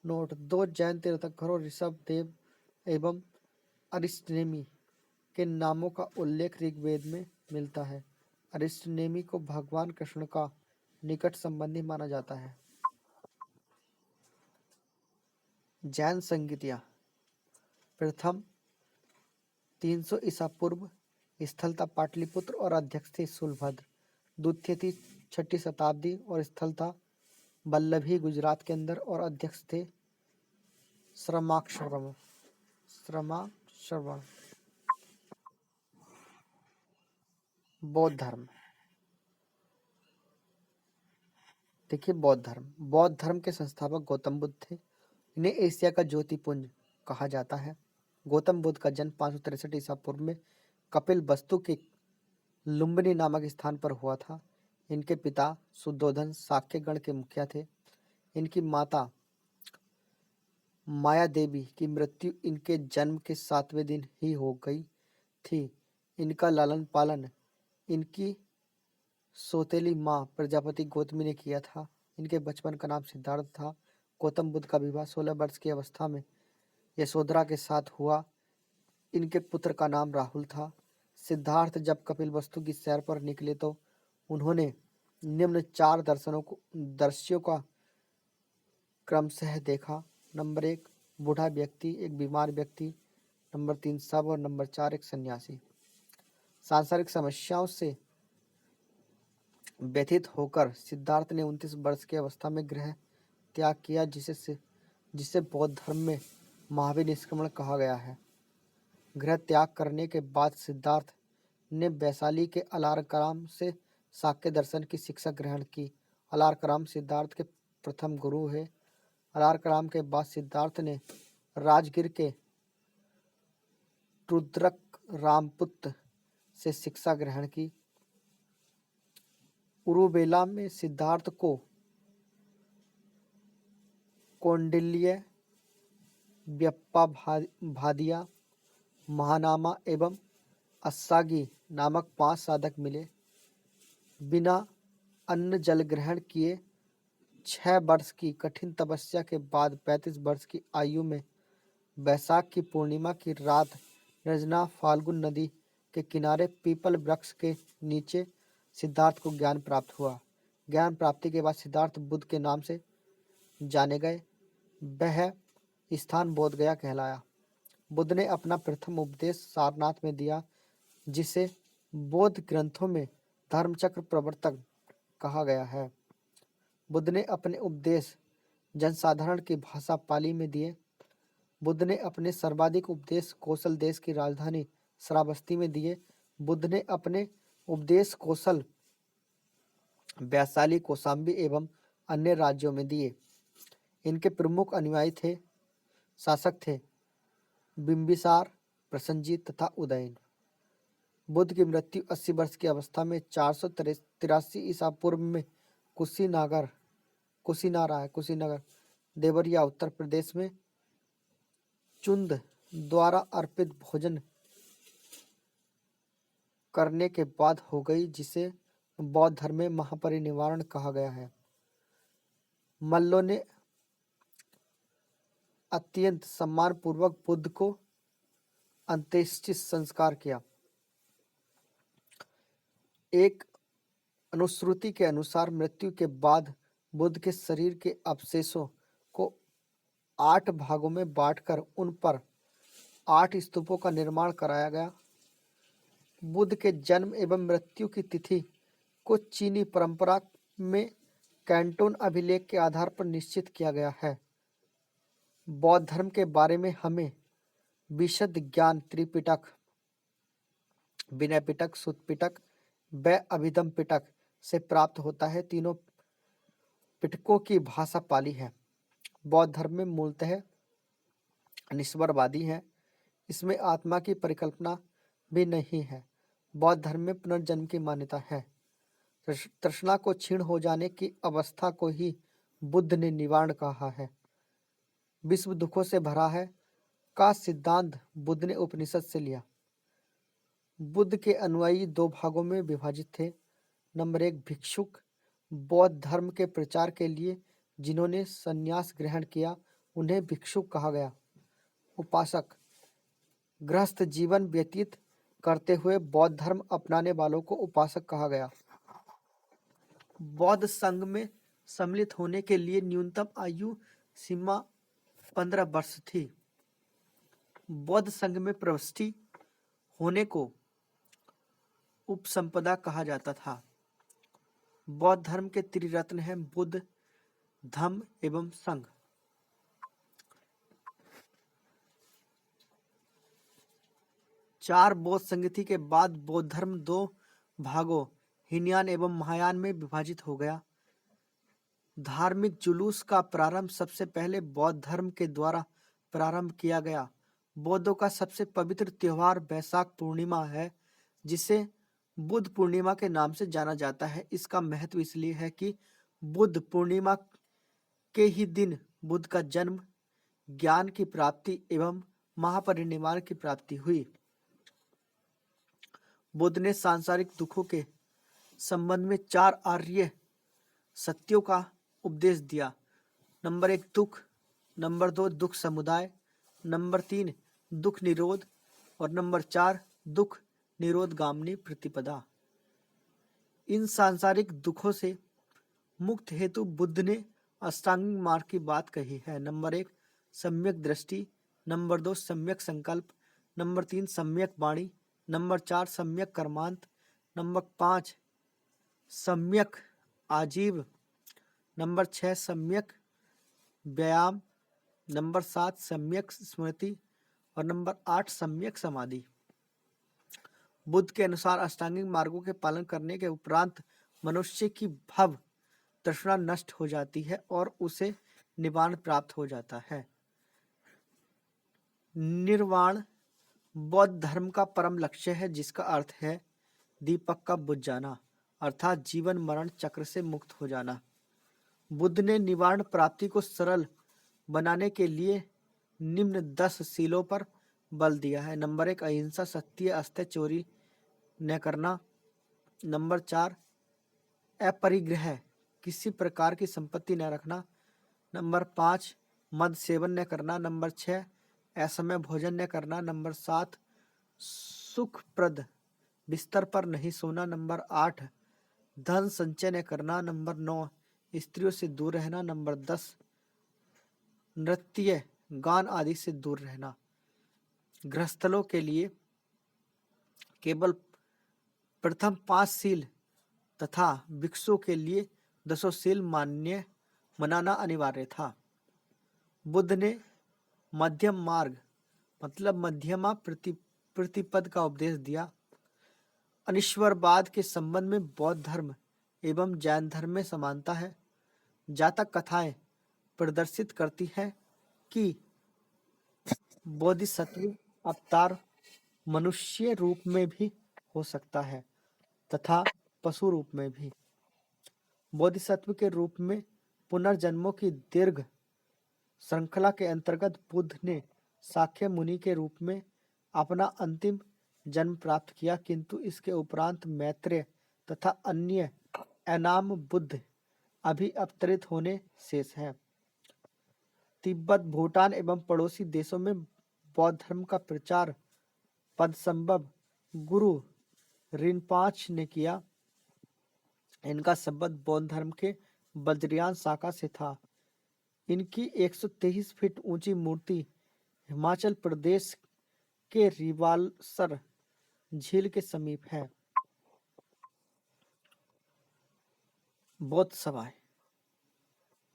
नोट: 2 जैन तीर्थंकरों ऋषभ देव एवं अरिस्टनेमी के नामों का उल्लेख ऋग्वेद में मिलता है। अरिस्टनेमी को भगवान कृष्ण का निकट संबंधी माना जाता है। जैन संगीतियाँ: प्रथम 300 ईसा पूर्व स्थल था पाटलिपुत्र और अध्यक्ष थे शूलभद्र। द्वितीय थी 6ठी शताब्दी और स्थल था वल्लभी गुजरात के अंदर और अध्यक्ष थे श्रमाक्षरम। बौद्ध धर्म। देखिए, बौद्ध धर्म के संस्थापक गौतम बुद्ध थे। इन्हें एशिया का ज्योतिपुंज कहा जाता है। गौतम बुद्ध का जन्म 563 ईसा पूर्व में कपिल वस्तु के लुम्बिनी नामक स्थान पर हुआ था। इनके पिता शुद्धोधन शाक्य गण के मुखिया थे। इनकी माता माया देवी की मृत्यु इनके जन्म के 7वें दिन ही हो गई थी। इनका लालन पालन इनकी सौतेली माँ प्रजापति गौतमी ने किया था। इनके बचपन का नाम सिद्धार्थ था। गौतम बुद्ध का विवाह 16 वर्ष की अवस्था में यशोधरा के साथ हुआ। इनके पुत्र का नाम राहुल था। सिद्धार्थ जब कपिलवस्तु की सैर पर निकले तो उन्होंने निम्न 4 दर्शियों का क्रमशः देखा। नंबर 1 बूढ़ा व्यक्ति, एक बीमार व्यक्ति, नंबर 3 शव और नंबर 4 एक सन्यासी। सांसारिक समस्याओं से व्यथित होकर सिद्धार्थ ने 29 वर्ष की अवस्था में गृह त्याग किया, जिसे बौद्ध धर्म में महावीर निष्क्रमण कहा गया है। गृह त्याग करने के बाद सिद्धार्थ ने वैशाली के अलारकराम से शाक्य दर्शन की शिक्षा ग्रहण की। अलारकराम सिद्धार्थ के प्रथम गुरु है। अलारकराम के बाद सिद्धार्थ ने राजगीर के रुद्रक रामपुत्र से शिक्षा ग्रहण की। उरुवेला में सिद्धार्थ को कौंडिल्य, व्यप्पा भादिया, महानामा एवं अस्सागी नामक 5 साधक मिले। बिना अन्न जल ग्रहण किए 6 वर्ष की कठिन तपस्या के बाद 35 वर्ष की आयु में वैशाख की पूर्णिमा की रात रजना फाल्गुन नदी के किनारे पीपल वृक्ष के नीचे सिद्धार्थ को ज्ञान प्राप्त हुआ। ज्ञान प्राप्ति के बाद सिद्धार्थ बुद्ध के नाम से जाने गए। वह स्थान बोध गया कहलाया। बुद्ध ने अपना प्रथम उपदेश सारनाथ में दिया, जिसे बौद्ध ग्रंथों में धर्मचक्र प्रवर्तक कहा गया है। बुद्ध ने अपने उपदेश जनसाधारण की भाषा पाली में दिए। बुद्ध ने अपने सर्वाधिक उपदेश कौशल देश की राजधानी श्रावस्ती में दिए। बुद्ध ने अपने उपदेश कौशल वैशाली, कौशाम्बी एवं अन्य राज्यों में दिए। इनके प्रमुख अनुयायी शासक थे बिंबिसार, प्रसन्नजीत तथा उदयन। बुद्ध की मृत्यु 80 वर्ष की अवस्था में 483 ईसा पूर्व में कुशीनगर देवरिया उत्तर प्रदेश में चुंद द्वारा अर्पित भोजन करने के बाद हो गई, जिसे बौद्ध धर्म में महापरिनिर्वाण कहा गया है। मल्लों ने अत्यंत सम्मानपूर्वक बुद्ध को अंत्येष्टि संस्कार किया। एक अनुश्रुति के अनुसार मृत्यु के बाद बुद्ध के शरीर के अवशेषों को 8 भागों में बांटकर उन पर 8 स्तूपों का निर्माण कराया गया। बुद्ध के जन्म एवं मृत्यु की तिथि को चीनी परंपरा में कैंटोन अभिलेख के आधार पर निश्चित किया गया है। बौद्ध धर्म के बारे में हमें विशद ज्ञान त्रिपिटक, विनय पिटक, सुत्त पिटक व अभिधम्म पिटक से प्राप्त होता है। तीनों पिटकों की भाषा पाली है। बौद्ध धर्म में मूलतः निस्वरवादी है। इसमें आत्मा की परिकल्पना भी नहीं है। बौद्ध धर्म में पुनर्जन्म की मान्यता है। तृष्णा को क्षीण हो जाने की अवस्था को ही बुद्ध ने निवारण कहा है। विश्व दुखों से भरा है का सिद्धांत बुद्ध ने उपनिषद से लिया। बुद्ध के अनुयायी दो भागों में विभाजित थे। नंबर 1, भिक्षुक, बौद्ध धर्म के प्रचार के लिए जिन्होंने संन्यास ग्रहण किया उन्हें भिक्षुक कहा गया। उपासक, गृहस्थ जीवन व्यतीत करते हुए बौद्ध धर्म अपनाने वालों को उपासक कहा गया। बौद्ध संघ में सम्मिलित होने के लिए न्यूनतम आयु सीमा 15 वर्ष थी। बौद्ध संघ में प्रविष्टि होने को उपसंपदा कहा जाता था। बौद्ध धर्म के त्रिरत्न हैं बुद्ध, धम्म एवं संघ। चार बौद्ध संगति के बाद बौद्ध धर्म दो भागों हीनयान एवं महायान में विभाजित हो गया। धार्मिक जुलूस का प्रारंभ सबसे पहले बौद्ध धर्म के द्वारा प्रारंभ किया गया। बौद्धों का सबसे पवित्र त्योहार वैशाख पूर्णिमा है, जिसे बुद्ध पूर्णिमा के नाम से जाना जाता है। इसका महत्व इसलिए है कि बुद्ध पूर्णिमा के ही दिन बुद्ध का जन्म, ज्ञान की प्राप्ति एवं महापरिनिर्वाण की प्राप्ति हुई। बुद्ध ने सांसारिक दुखों के संबंध में 4 आर्य सत्यों का उपदेश दिया। नंबर 1, दुख, नंबर 2, दुख समुदाय, नंबर 3, दुख निरोध और नंबर 4, दुख निरोध गामिनी प्रतिपदा। इन सांसारिक दुखों से मुक्त हेतु बुद्ध ने अष्टांगिक मार्ग की बात कही है। नंबर 1, सम्यक दृष्टि, नंबर 2, सम्यक संकल्प, नंबर 3, सम्यक वाणी, नंबर 4, सम्यक कर्मांत, नंबर 5, सम्यक आजीव, नंबर 6, सम्यक व्यायाम, नंबर 7, सम्यक स्मृति और नंबर 8, सम्यक समाधि। बुद्ध के अनुसार अष्टांगिक मार्गों के पालन करने के उपरांत मनुष्य की भव तृष्णा नष्ट हो जाती है और उसे निवारण प्राप्त हो जाता है। निर्वाण बौद्ध धर्म का परम लक्ष्य है, जिसका अर्थ है दीपक का बुझ जाना, अर्थात जीवन मरण चक्र से मुक्त हो जाना। बुद्ध ने निवारण प्राप्ति को सरल बनाने के लिए निम्न 10 शीलों पर बल दिया है। नंबर 1, अहिंसा, सत्य, अस्त्य, चोरी न करना। नंबर 4, अपरिग्रह, किसी प्रकार की संपत्ति न रखना। नंबर 5, मद सेवन न करना। नंबर 6, असमय भोजन न करना। नंबर 7, सुखप्रद बिस्तर पर नहीं सोना। नंबर 8, धन संचय न करना। नंबर 9, स्त्रियों से दूर रहना। नंबर 10, नृत्य गान आदि से दूर रहना। गृहस्थलों के लिए केवल प्रथम 5 शील तथा भिक्षुओं के लिए 10 शील मनाना अनिवार्य था। बुद्ध ने मध्यम मार्ग मतलब मध्यमा प्रतिपद का उपदेश दिया। अनिश्वरवाद के संबंध में बौद्ध धर्म एवं जैन धर्म में समानता है। जातक कथाएं प्रदर्शित करती हैं कि बोधिसत्व अवतार मनुष्य रूप में भी हो सकता है तथा पशु रूप में भी। बोधिसत्व के रूप में पुनर्जन्मों की दीर्घ श्रृंखला के अंतर्गत बुद्ध ने साक्य मुनि के रूप में अपना अंतिम जन्म प्राप्त किया, किंतु इसके उपरांत मैत्रेय तथा अन्य अनाम बुद्ध अभी अवतरित होने शेष हैं। तिब्बत, भूटान एवं पड़ोसी देशों में बौद्ध धर्म का प्रचार पदसंभव गुरु रिनपाच ने किया। इनका संबंध बौद्ध धर्म के वज्रयान शाखा से था। इनकी 123 फीट ऊंची मूर्ति हिमाचल प्रदेश के रिवालसर झील के समीप है। बौद्ध सभाएं।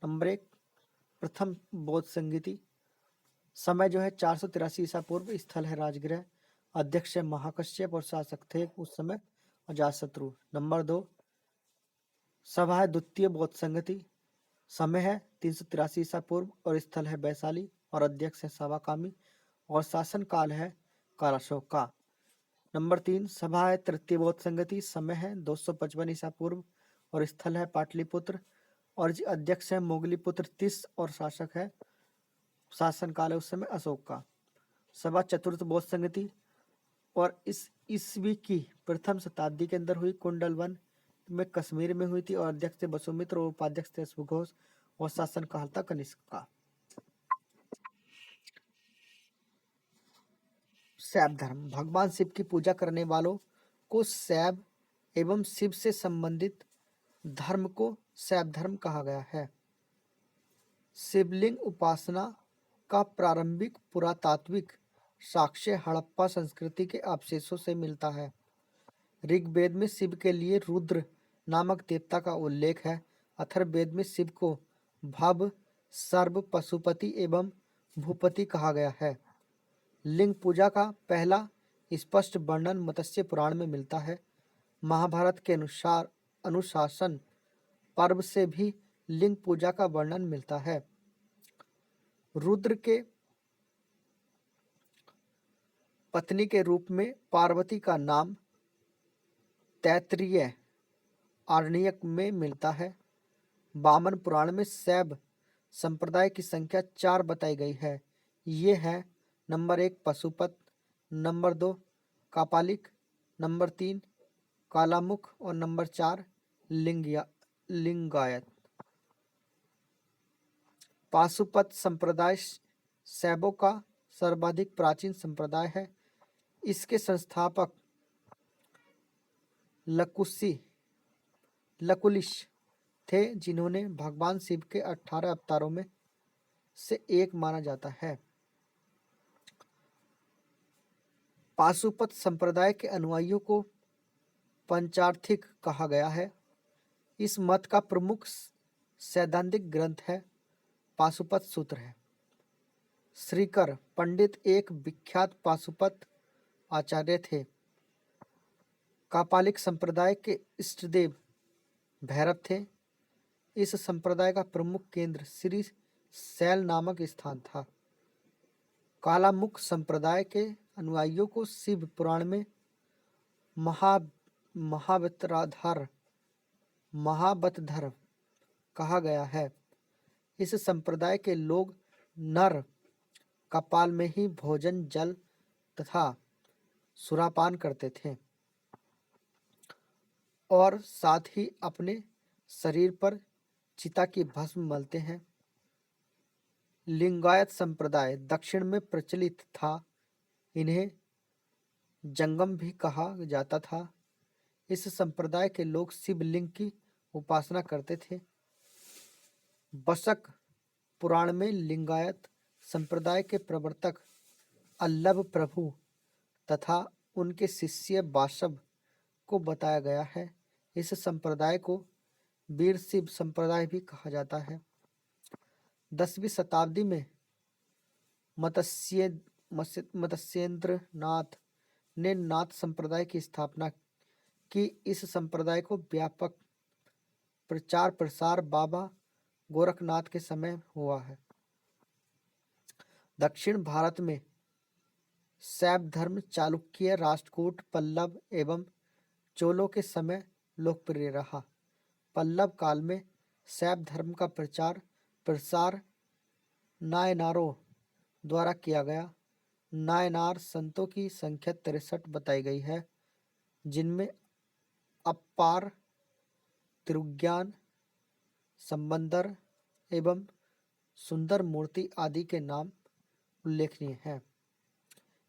नंबर 1, प्रथम बौद्ध संगति। समय जो है 483 ईसा पूर्व। स्थल है राजगृह। अध्यक्ष है महाकश्यप और शासक थे उस समय अजातशत्रु। नंबर 2, सभा है द्वितीय बौद्ध संगति। समय है 383 ईसा पूर्व और स्थल है वैशाली और अध्यक्ष है सावाकामी और शासन काल है कालाशोक का। नंबर 3 सभा है तृतीय बौद्ध संगति, समय है 255 ईसा पूर्व और स्थल है पाटलिपुत्र और अध्यक्ष है मोगलीपुत्र तीस और शासक है शासन काल है उस समय अशोक का। सभा चतुर्थ बौद्ध संगति और इस ईस्वी की प्रथम शताब्दी के अंदर हुई, कुंडल वन में कश्मीर में हुई थी और अध्यक्ष थे वसुमित्र और उपाध्यक्ष थे सुघोष और शासन काल था कनिष्क का। शैव धर्म, भगवान शिव की पूजा करने वालों को शैव एवं शिव से संबंधित धर्म को शैव धर्म कहा गया है। शिवलिंग उपासना का प्रारंभिक पुरातात्विक साक्ष्य हड़प्पा संस्कृति के अवशेषों से मिलता है। ऋग्वेद में शिव के लिए रुद्र नामक देवता का उल्लेख है। अथर्ववेद में शिव को भव, सर्व, पशुपति एवं भूपति कहा गया है। लिंग पूजा का पहला स्पष्ट वर्णन मत्स्य पुराण में मिलता है। महाभारत के अनुसार अनुशासन पर्व से भी लिंग पूजा का वर्णन मिलता है। रुद्र के पत्नी के रूप में पार्वती का नाम तैत्तिरीय आरण्यक में मिलता है। वामन पुराण में शैव संप्रदाय की संख्या 4 बताई गई है। ये है number 1 Pashupat, number 2 कापालिक, number 3 Kalamukha और नंबर 4 लिंगायत। पाशुपत संप्रदाय शैवों का सर्वाधिक प्राचीन संप्रदाय है। इसके संस्थापक लकुलिश थे, जिन्होंने भगवान शिव के 18 अवतारों में से एक माना जाता है। पाशुपत संप्रदाय के अनुयायियों को पंचार्थिक कहा गया है। इस मत का प्रमुख सैद्धांतिक ग्रंथ है पाशुपत सूत्र है। श्रीकर पंडित एक विख्यात पाशुपत आचार्य थे। कापालिक संप्रदाय के इष्टदेव भैरव थे। इस संप्रदाय का प्रमुख केंद्र श्री शैल नामक स्थान था। कालामुख संप्रदाय के अनुयायियों को शिव पुराण में महावतधर कहा गया है। इस संप्रदाय के लोग नर कपाल में ही भोजन, जल तथा सुरापान करते थे और साथ ही अपने शरीर पर चिता की भस्म मलते हैं। लिंगायत संप्रदाय दक्षिण में प्रचलित था। इन्हें जंगम भी कहा जाता था। इस संप्रदाय के लोग शिवलिंग की उपासना करते थे। वशक पुराण में लिंगायत संप्रदाय के प्रवर्तक अल्लभ प्रभु तथा उनके शिष्य वासव को बताया गया है। इस संप्रदाय को वीर शिव संप्रदाय भी कहा जाता है। 10वीं शताब्दी में मत्स्येंद्र नाथ ने नाथ संप्रदाय की स्थापना की। इस संप्रदाय को व्यापक प्रचार प्रसार बाबा गोरखनाथ के समय हुआ है। दक्षिण भारत में शैव धर्म चालुक्य, राष्ट्रकूट, पल्लव एवं चोलों के समय लोकप्रिय रहा। पल्लव काल में शैव धर्म का प्रचार प्रसार नायनारों द्वारा किया गया। नायनार संतों की संख्या 63 बताई गई है, जिनमें अप्पार, तिरुज्ञान, संबंदर एवं सुंदर मूर्ति आदि के नाम उल्लेखनीय हैं।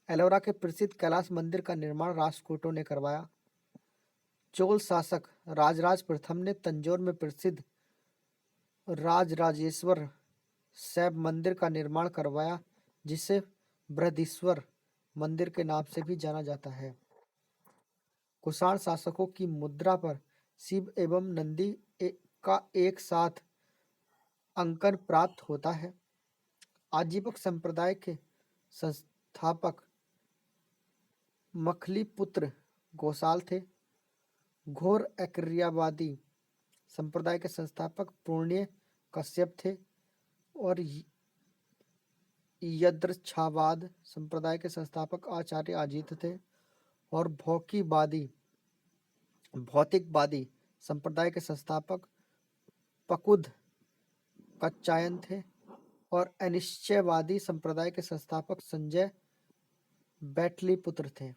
एलोरा के प्रसिद्ध कैलाश मंदिर का निर्माण राष्ट्रकूटों ने करवाया। चोल शासक राजराज प्रथम ने तंजौर में प्रसिद्ध राजराजेश्वर शैव मंदिर का निर्माण करवाया, जिसे बृहदीश्वर मंदिर के नाम से भी जाना जाता है। कुषाण शासकों की मुद्रा पर शिव एवं नंदी का एक साथ अंकन प्राप्त होता है। आजीवक संप्रदाय के संस्थापक मखलीपुत्र गोसाल थे। घोर अक्रियावादी संप्रदाय के संस्थापक पूर्ण्य कश्यप थे और यदृच्छावाद संप्रदाय के संस्थापक आचार्य अजीत थे और भौतिकवादी संप्रदाय के संस्थापक पकुद कच्चायन थे और अनिश्चयवादी संप्रदाय के संस्थापक संजय बैटलीपुत्र थे।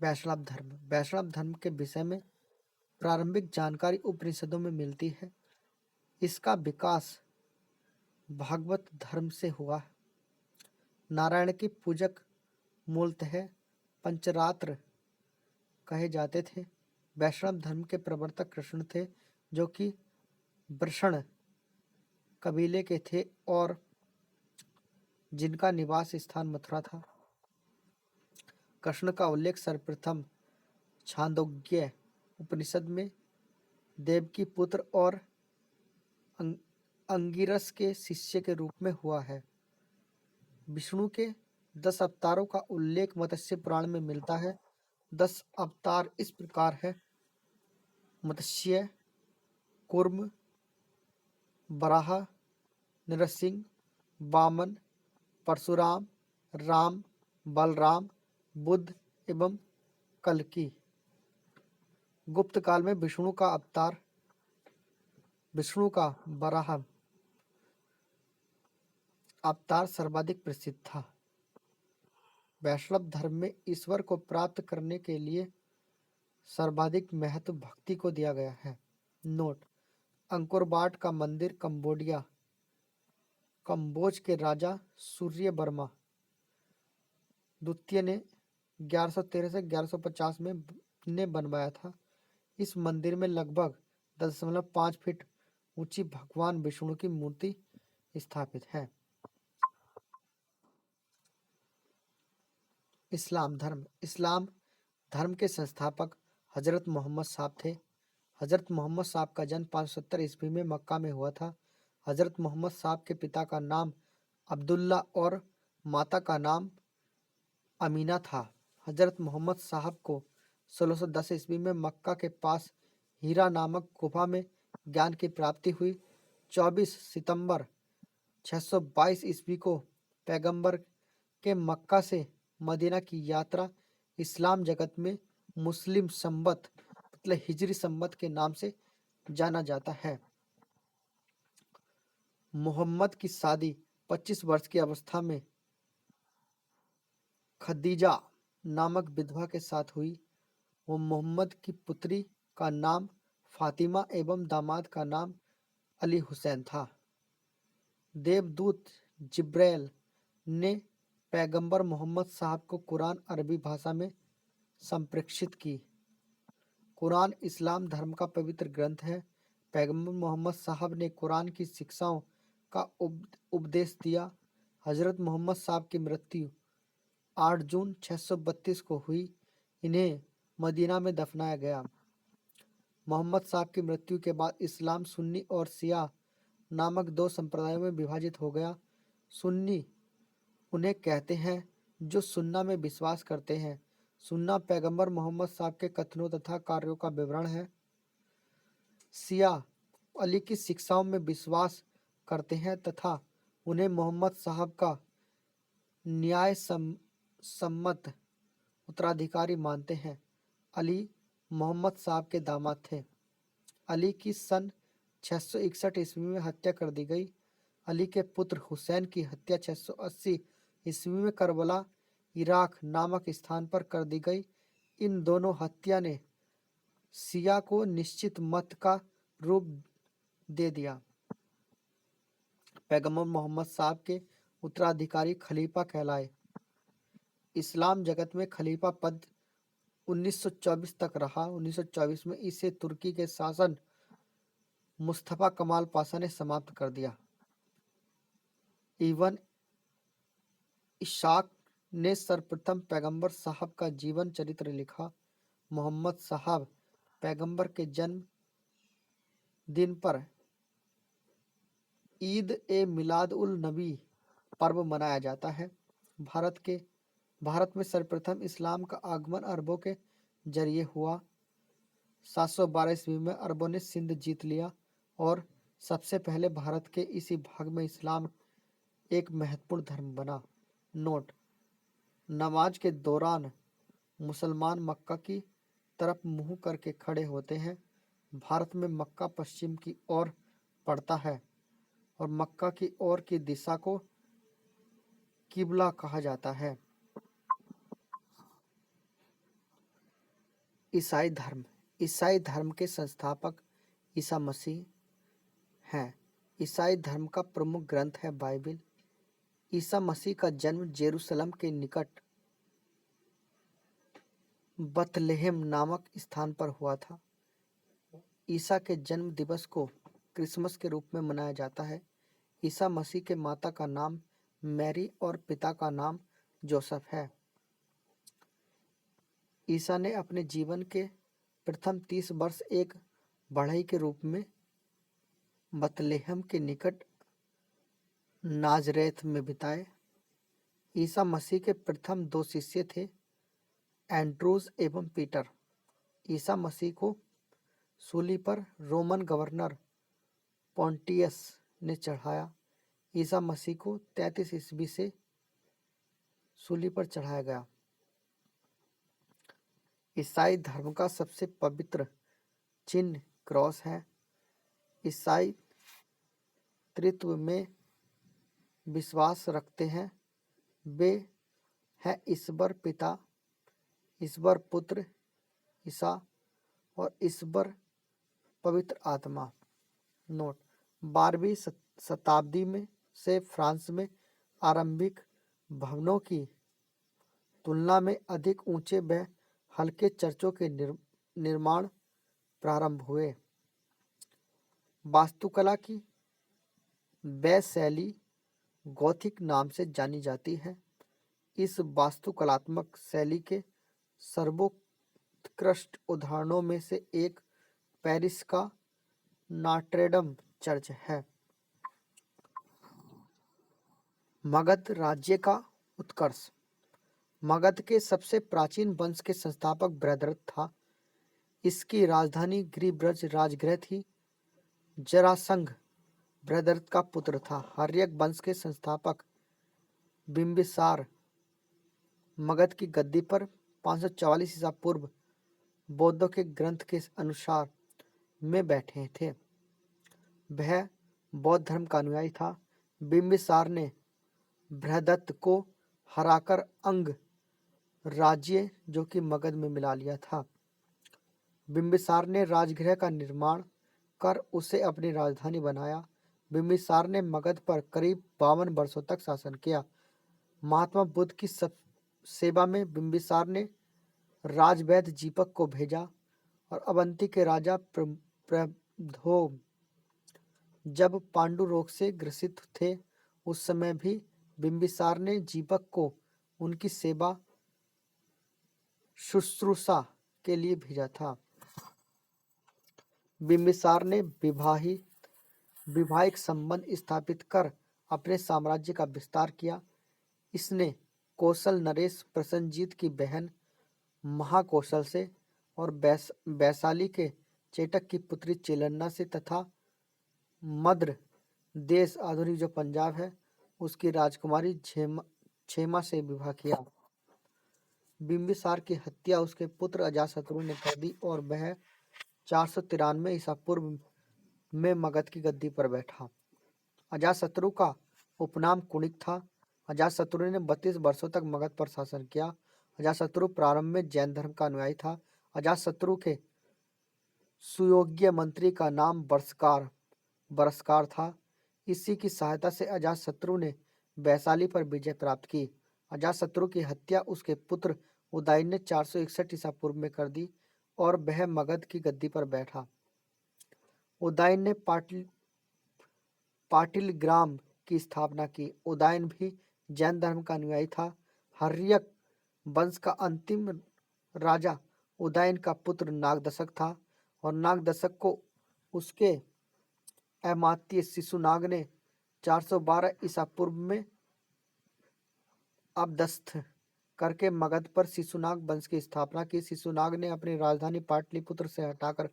वैष्णव धर्म के विषय में प्रारंभिक जानकारी उपनिषदों में मिलती है। इसका विकास भागवत धर्म से हुआ। नारायण के पूजक मूलतः पंचरात्र कहे जाते थे। वैष्णव धर्म के प्रवर्तक कृष्ण थे, जो कि वृषण कबीले के थे और जिनका निवास स्थान मथुरा था। कृष्ण का उल्लेख सर्वप्रथम छांदोग्य उपनिषद में देवकी पुत्र और अंगिरस के शिष्य के रूप में हुआ है। विष्णु के 10 अवतारों का उल्लेख मत्स्य पुराण में मिलता है। 10 अवतार इस प्रकार है: मत्स्य, कूर्म, वराह, नरसिंह, वामन, परशुराम, राम, बलराम, बुद्ध एवं कल्कि। गुप्त काल में विष्णु का वराह अवतार सर्वाधिक प्रसिद्ध था। वैष्णव धर्म में ईश्वर को प्राप्त करने के लिए सर्वाधिक महत्व भक्ति को दिया गया है। नोट: अंकोरवाट का मंदिर कंबोज के राजा सूर्यवर्मा द्वितीय ने 1113 से 1150 में बनवाया था। इस मंदिर में लगभग 10.5 फीट ऊंची भगवान विष्णु की मूर्ति स्थापित है। इस्लाम धर्म के संस्थापक हजरत मोहम्मद साहब थे। हजरत मोहम्मद साहब का जन्म 570 ईस्वी में मक्का में हुआ था। हजरत मोहम्मद साहब के पिता का नाम अब्दुल्ला और माता का नाम अमीना था। हजरत मोहम्मद साहब को 1610 ईस्वी में मक्का के पास हीरा नामक गुफा में ज्ञान की प्राप्ति हुई। 24 सितंबर 622 ईस्वी को पैगंबर के मक्का से मदीना की यात्रा इस्लाम जगत में मुस्लिम संवत मतलब हिजरी संवत के नाम से जाना जाता है। मोहम्मद की शादी 25 वर्ष की अवस्था में खदीजा नामक विधवा के साथ हुई। वो मोहम्मद की पुत्री का नाम फातिमा एवं दामाद का नाम अली हुसैन था। देवदूत जिब्रैल ने पैगंबर मोहम्मद साहब को कुरान अरबी भाषा में संप्रेषित की। कुरान इस्लाम धर्म का पवित्र ग्रंथ है। पैगंबर मोहम्मद साहब ने कुरान की शिक्षाओं का उपदेश दिया। हजरत मोहम्मद साहब की मृत्यु 8 जून 632 को हुई। इन्हें मदीना में दफनाया गया। मोहम्मद साहब की मृत्यु के बाद इस्लाम सुन्नी और शिया नामक 2 संप्रदायों में विभाजित हो गया। सुन्नी उन्हें कहते हैं जो सुन्ना में विश्वास करते हैं। सुन्ना पैगंबर मोहम्मद साहब के कथनों तथा कार्यों का विवरण है। शिया अली की शिक्षाओं में विश्वास करते हैं तथा उन्हें मोहम्मद साहब का न्याय सम्मत उत्तराधिकारी मानते हैं। अली मोहम्मद साहब के दामाद थे। अली की सन 661 ईस्वी में हत्या कर दी गई। अली के पुत्र हुसैन की हत्या 680 ईस्वी में करबला इराक नामक स्थान पर कर दी गई। इन दोनों हत्या ने शिया को निश्चित मत का रूप दे दिया। पैगंबर मोहम्मद साहब के उत्तराधिकारी खलीफा कहलाए। इस्लाम जगत में खलीफा पद 1924 तक रहा। 1924 में इसे तुर्की के शासन मुस्तफा कमाल पाशा ने समाप्त कर दिया। इब्न इशाक ने सर्वप्रथम पैगंबर साहब का जीवन चरित्र लिखा। मोहम्मद साहब पैगंबर के जन्म दिन पर ईद ए मिलाद उल नबी पर्व मनाया जाता है। भारत में सर्वप्रथम इस्लाम का आगमन अरबों के जरिए हुआ। 712 ईस्वी में अरबों ने सिंध जीत लिया और सबसे पहले भारत के इसी भाग में इस्लाम एक महत्वपूर्ण धर्म बना। नोट: नमाज के दौरान मुसलमान मक्का की तरफ मुंह करके खड़े होते हैं। भारत में मक्का पश्चिम की ओर पड़ता है और मक्का की ओर की दिशा को किबला कहा जाता है। ईसाई धर्म: ईसाई धर्म के संस्थापक ईसा मसीह हैं। ईसाई धर्म का प्रमुख ग्रंथ है बाइबिल। ईसा मसीह का जन्म जेरूसलम के निकट बथलेहम नामक स्थान पर हुआ था। ईसा के जन्म दिवस को क्रिसमस के रूप में मनाया जाता है। ईसा मसीह के माता का नाम मैरी और पिता का नाम जोसेफ है। ईसा ने अपने जीवन के प्रथम 30 वर्ष एक बढ़ई के रूप में बथलेहम के निकट नाजरेथ में बिताए। ईसा मसीह के प्रथम 2 शिष्य थे, एंड्रूज एवं पीटर। ईसा मसीह को सूली पर रोमन गवर्नर पोंटियस ने चढ़ाया। ईसा मसीह को 33 ईस्वी से सूली पर चढ़ाया गया। ईसाई धर्म का सबसे पवित्र चिन्ह क्रॉस है। ईसाई त्रित्व में विश्वास रखते हैं। वे हैं ईश्वर पिता, ईश्वर पुत्र ईसा और ईश्वर पवित्र आत्मा। नोट: 12वीं शताब्दी में से फ्रांस में आरंभिक भवनों की तुलना में अधिक ऊंचे व हल्के चर्चों के निर्माण प्रारंभ हुए। वास्तुकला की वह शैली गॉथिक नाम से जानी जाती है। इस वास्तुकलात्मक शैली के सर्वोत्कृष्ट उदाहरणों में से एक पेरिस का नॉट्रे-डेम चर्च है। मगध राज्य का उत्कर्ष: मगध के सबसे प्राचीन वंश के संस्थापक बृहद्रथ था। इसकी राजधानी गिरिब्रज राजगृह थी। जरासंध बृहद्रथ का पुत्र था। हर्यक वंश के संस्थापक बिंबिसार मगध की गद्दी पर 544 ईसा पूर्व बौद्धों के ग्रंथ के अनुसार में बैठे थे। वह बौद्ध धर्म का अनुयायी था। बिंबिसार ने बृहद्रथ को हराकर अंग राज्य जो कि मगध में मिला लिया था। बिंबिसार ने राजगृह का निर्माण कर उसे अपनी राजधानी बनाया। बिंबिसार ने मगध पर करीब 52 वर्षों तक शासन किया। महात्मा बुद्ध की सेवा में बिंबिसार ने राजवैद्य दीपक को भेजा और अवंती के राजा प्रबोध जब पांडु रोग से ग्रसित थे उस समय भी बिंबिसार ने दीपक को उनकी सेवा शुश्रूषा के लिए भेजा था। बिंबिसार ने वैवाहिक संबंध स्थापित कर अपने साम्राज्य का विस्तार किया। इसने कौशल नरेश प्रसन्नजीत की बहन महाकौशल से और वैशाली के चेटक की पुत्री चेलन्ना से तथा मद्र देश आधुनिक जो पंजाब है उसकी राजकुमारी क्षेमा से विवाह किया। बिंबिसार की हत्या उसके पुत्र अजातशत्रु ने कर दी और वह 493 ईसा पूर्व में मगध की गद्दी पर बैठा। अजातशत्रु का उपनाम कुणिक था। अजातशत्रु ने 32 वर्षों तक मगध पर शासन किया। अजातशत्रु प्रारंभ में जैन धर्म का अनुयायी था। अजातशत्रु के सुयोग्य मंत्री का नाम बरस्कार था। इसी की सहायता से अजातशत्रु ने वैशाली पर विजय प्राप्त की। अजातशत्रु की हत्या उसके पुत्र उदयन ने 461 ईसा पूर्व में कर दी और वह मगध की गद्दी पर बैठा। उदयन ने पाटिलग्राम की स्थापना की। उदयन भी जैन धर्म का अनुयायी था। हर्यक वंश का अंतिम राजा उदयन का पुत्र नागदशक था और नागदशक को उसके अमात्य शिशुनाग ने 412 ईसा पूर्व में अपदस्थ करके मगध पर शिशुनाग वंश की स्थापना की। शिशुनाग ने अपनी राजधानी पाटलिपुत्र से हटाकर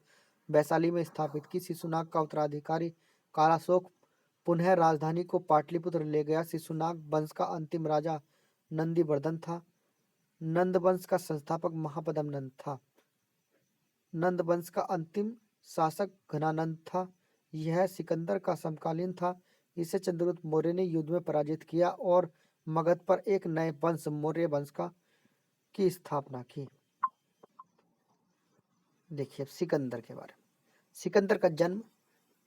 वैशाली में स्थापित की। शिशुनाग का उत्तराधिकारी कालाशोक पुनः राजधानी को पाटलिपुत्र ले गया। शिशुनाग वंश का अंतिम राजा नंदीवर्धन था। नंद वंश का संस्थापक महापद्म नंद था। नंद वंश का अंतिम शासक घनानंद था। यह सिकंदर का समकालीन था। इसे चंद्रगुप्त मौर्य ने युद्ध में पराजित किया और मगध पर एक नए वंश मौर्य वंश का की स्थापना की। देखिए अब सिकंदर के बारे में। सिकंदर का जन्म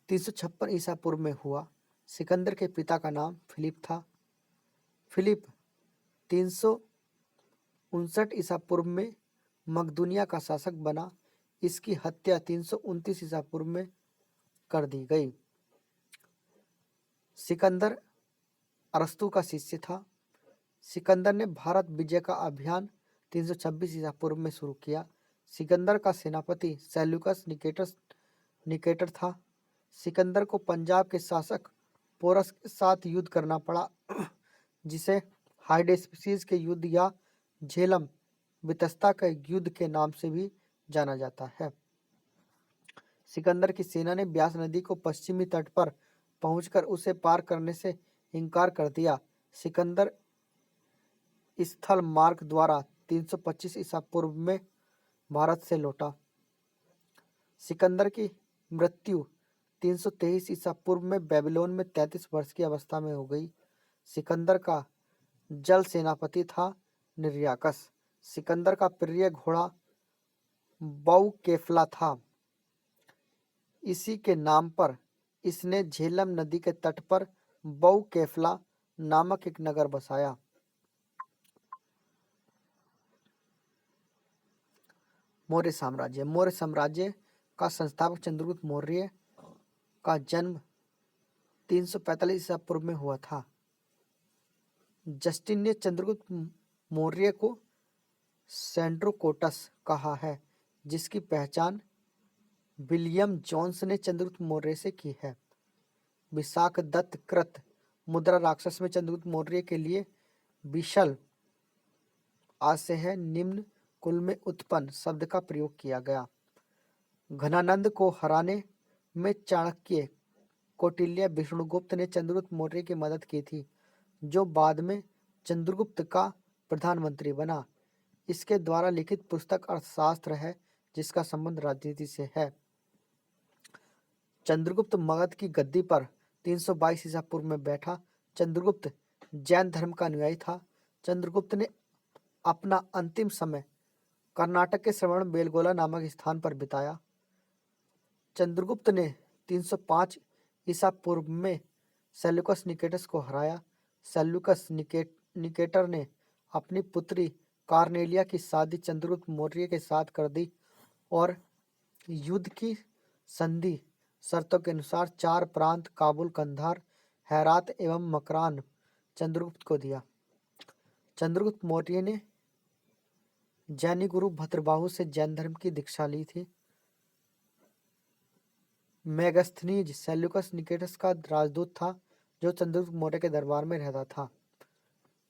356 ईसा पूर्व में हुआ। सिकंदर के पिता का नाम फिलिप था। फिलिप 359 ईसा पूर्व में मकदूनिया का शासक बना। इसकी हत्या 329 ईसा पूर्व में कर दी गई। सिकंदर अरस्तु का शिष्य था। सिकंदर ने भारत विजय का अभियान 326 ईसा पूर्व में शुरू किया। सिकंदर का सेनापति सेल्यूकस निकेटर था। सिकंदर को पंजाब के शासक पोरस के साथ युद्ध करना पड़ा, जिसे हाइडेस्पिसीज के युद्ध या झेलम वितस्ता के युद्ध के नाम से भी जाना जाता है। सिकंदर की सेना ने ब्यास नदी को पश्चिमी तट पर पहुंचकर उसे पार करने से इनकार कर दिया। सिकंदर स्थल मार्ग द्वारा 325 ईसा पूर्व में भारत से लौटा। सिकंदर की मृत्यु 323 ईसा पूर्व में बेबीलोन में 33 वर्ष की अवस्था में हो गई। सिकंदर का जल सेनापति था निर्याकस। सिकंदर का प्रिय घोड़ा बाउकेफला था। इसी के नाम पर इसने झेलम नदी के तट पर बाउकेफला नामक एक नगर बसाया। मौर्य साम्राज्य। मौर्य साम्राज्य का संस्थापक चंद्रगुप्त मौर्य का जन्म 345 ईसा पूर्व में हुआ था। जस्टिन ने चंद्रगुप्त मौर्य को सेंड्रोकोटस कहा है, जिसकी पहचान विलियम जोन्स ने चंद्रगुप्त मौर्य से की है। विशाख दत्त कृत मुद्रा राक्षस में चंद्रगुप्त मौर्य के लिए विशल आज से है निम्न कुल में उत्पन्न शब्द का प्रयोग किया गया। घनानंद को हराने में चाणक्य कौटिल्य विष्णुगुप्त ने चंद्रगुप्त मौर्य की मदद की थी, जो बाद में चंद्रगुप्त का प्रधानमंत्री बना। इसके द्वारा लिखित पुस्तक अर्थशास्त्र है, जिसका संबंध राजनीति से है। चंद्रगुप्त मगध की गद्दी पर 322 ईसा पूर्व में बैठा। चंद्रगुप्त जैन धर्म का अनुयायी था। चंद्रगुप्त ने अपना अंतिम समय कर्नाटक के श्रवण बेलगोला नामक स्थान पर बिताया। चंद्रगुप्त ने 305 ईसा पूर्व में सेल्यूकस निकेटस को हराया। सेल्यूकस निकेटर ने अपनी पुत्री कार्नेलिया की शादी चंद्रगुप्त मौर्य के साथ कर दी और युद्ध की संधि शर्तों के अनुसार 4 प्रांत काबुल, कंधार, हेरात एवं मकरान चंद्रगुप्त को दिया। चंद्रगुप्त मौर्य ने जैनी गुरु भद्रबाहु से जैन धर्म की दीक्षा ली थी। मेगस्थनीज सेल्यूकस निकेटस का राजदूत था, जो चंद्रगुप्त मौर्य के दरबार में रहता था।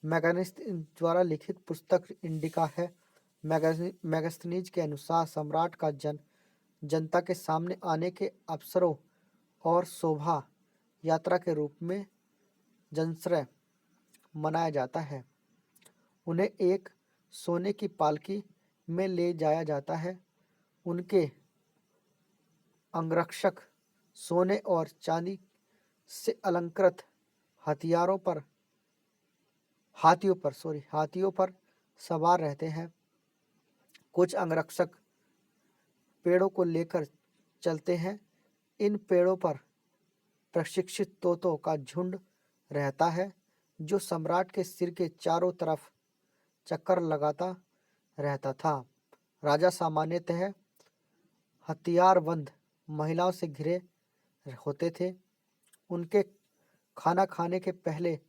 मेगास्थनीज द्वारा लिखित पुस्तक इंडिका है। मेगास्थनीज के अनुसार सम्राट का जनता के सामने आने के अवसरों और शोभा यात्रा के रूप में जनश्रय मनाया जाता है। उन्हें एक सोने की पालकी में ले जाया जाता है। उनके अंगरक्षक सोने और चांदी से अलंकृत हाथियों पर सवार रहते हैं। कुछ अंगरक्षक पेड़ों को लेकर चलते हैं। इन पेड़ों पर प्रशिक्षित तोतों का झुंड रहता है, जो सम्राट के सिर के चारों तरफ चक्कर लगाता रहता था। राजा सामान्यतः हथियारबंद महिलाओं से घिरे होते थे। उनके खाना खाने के पहले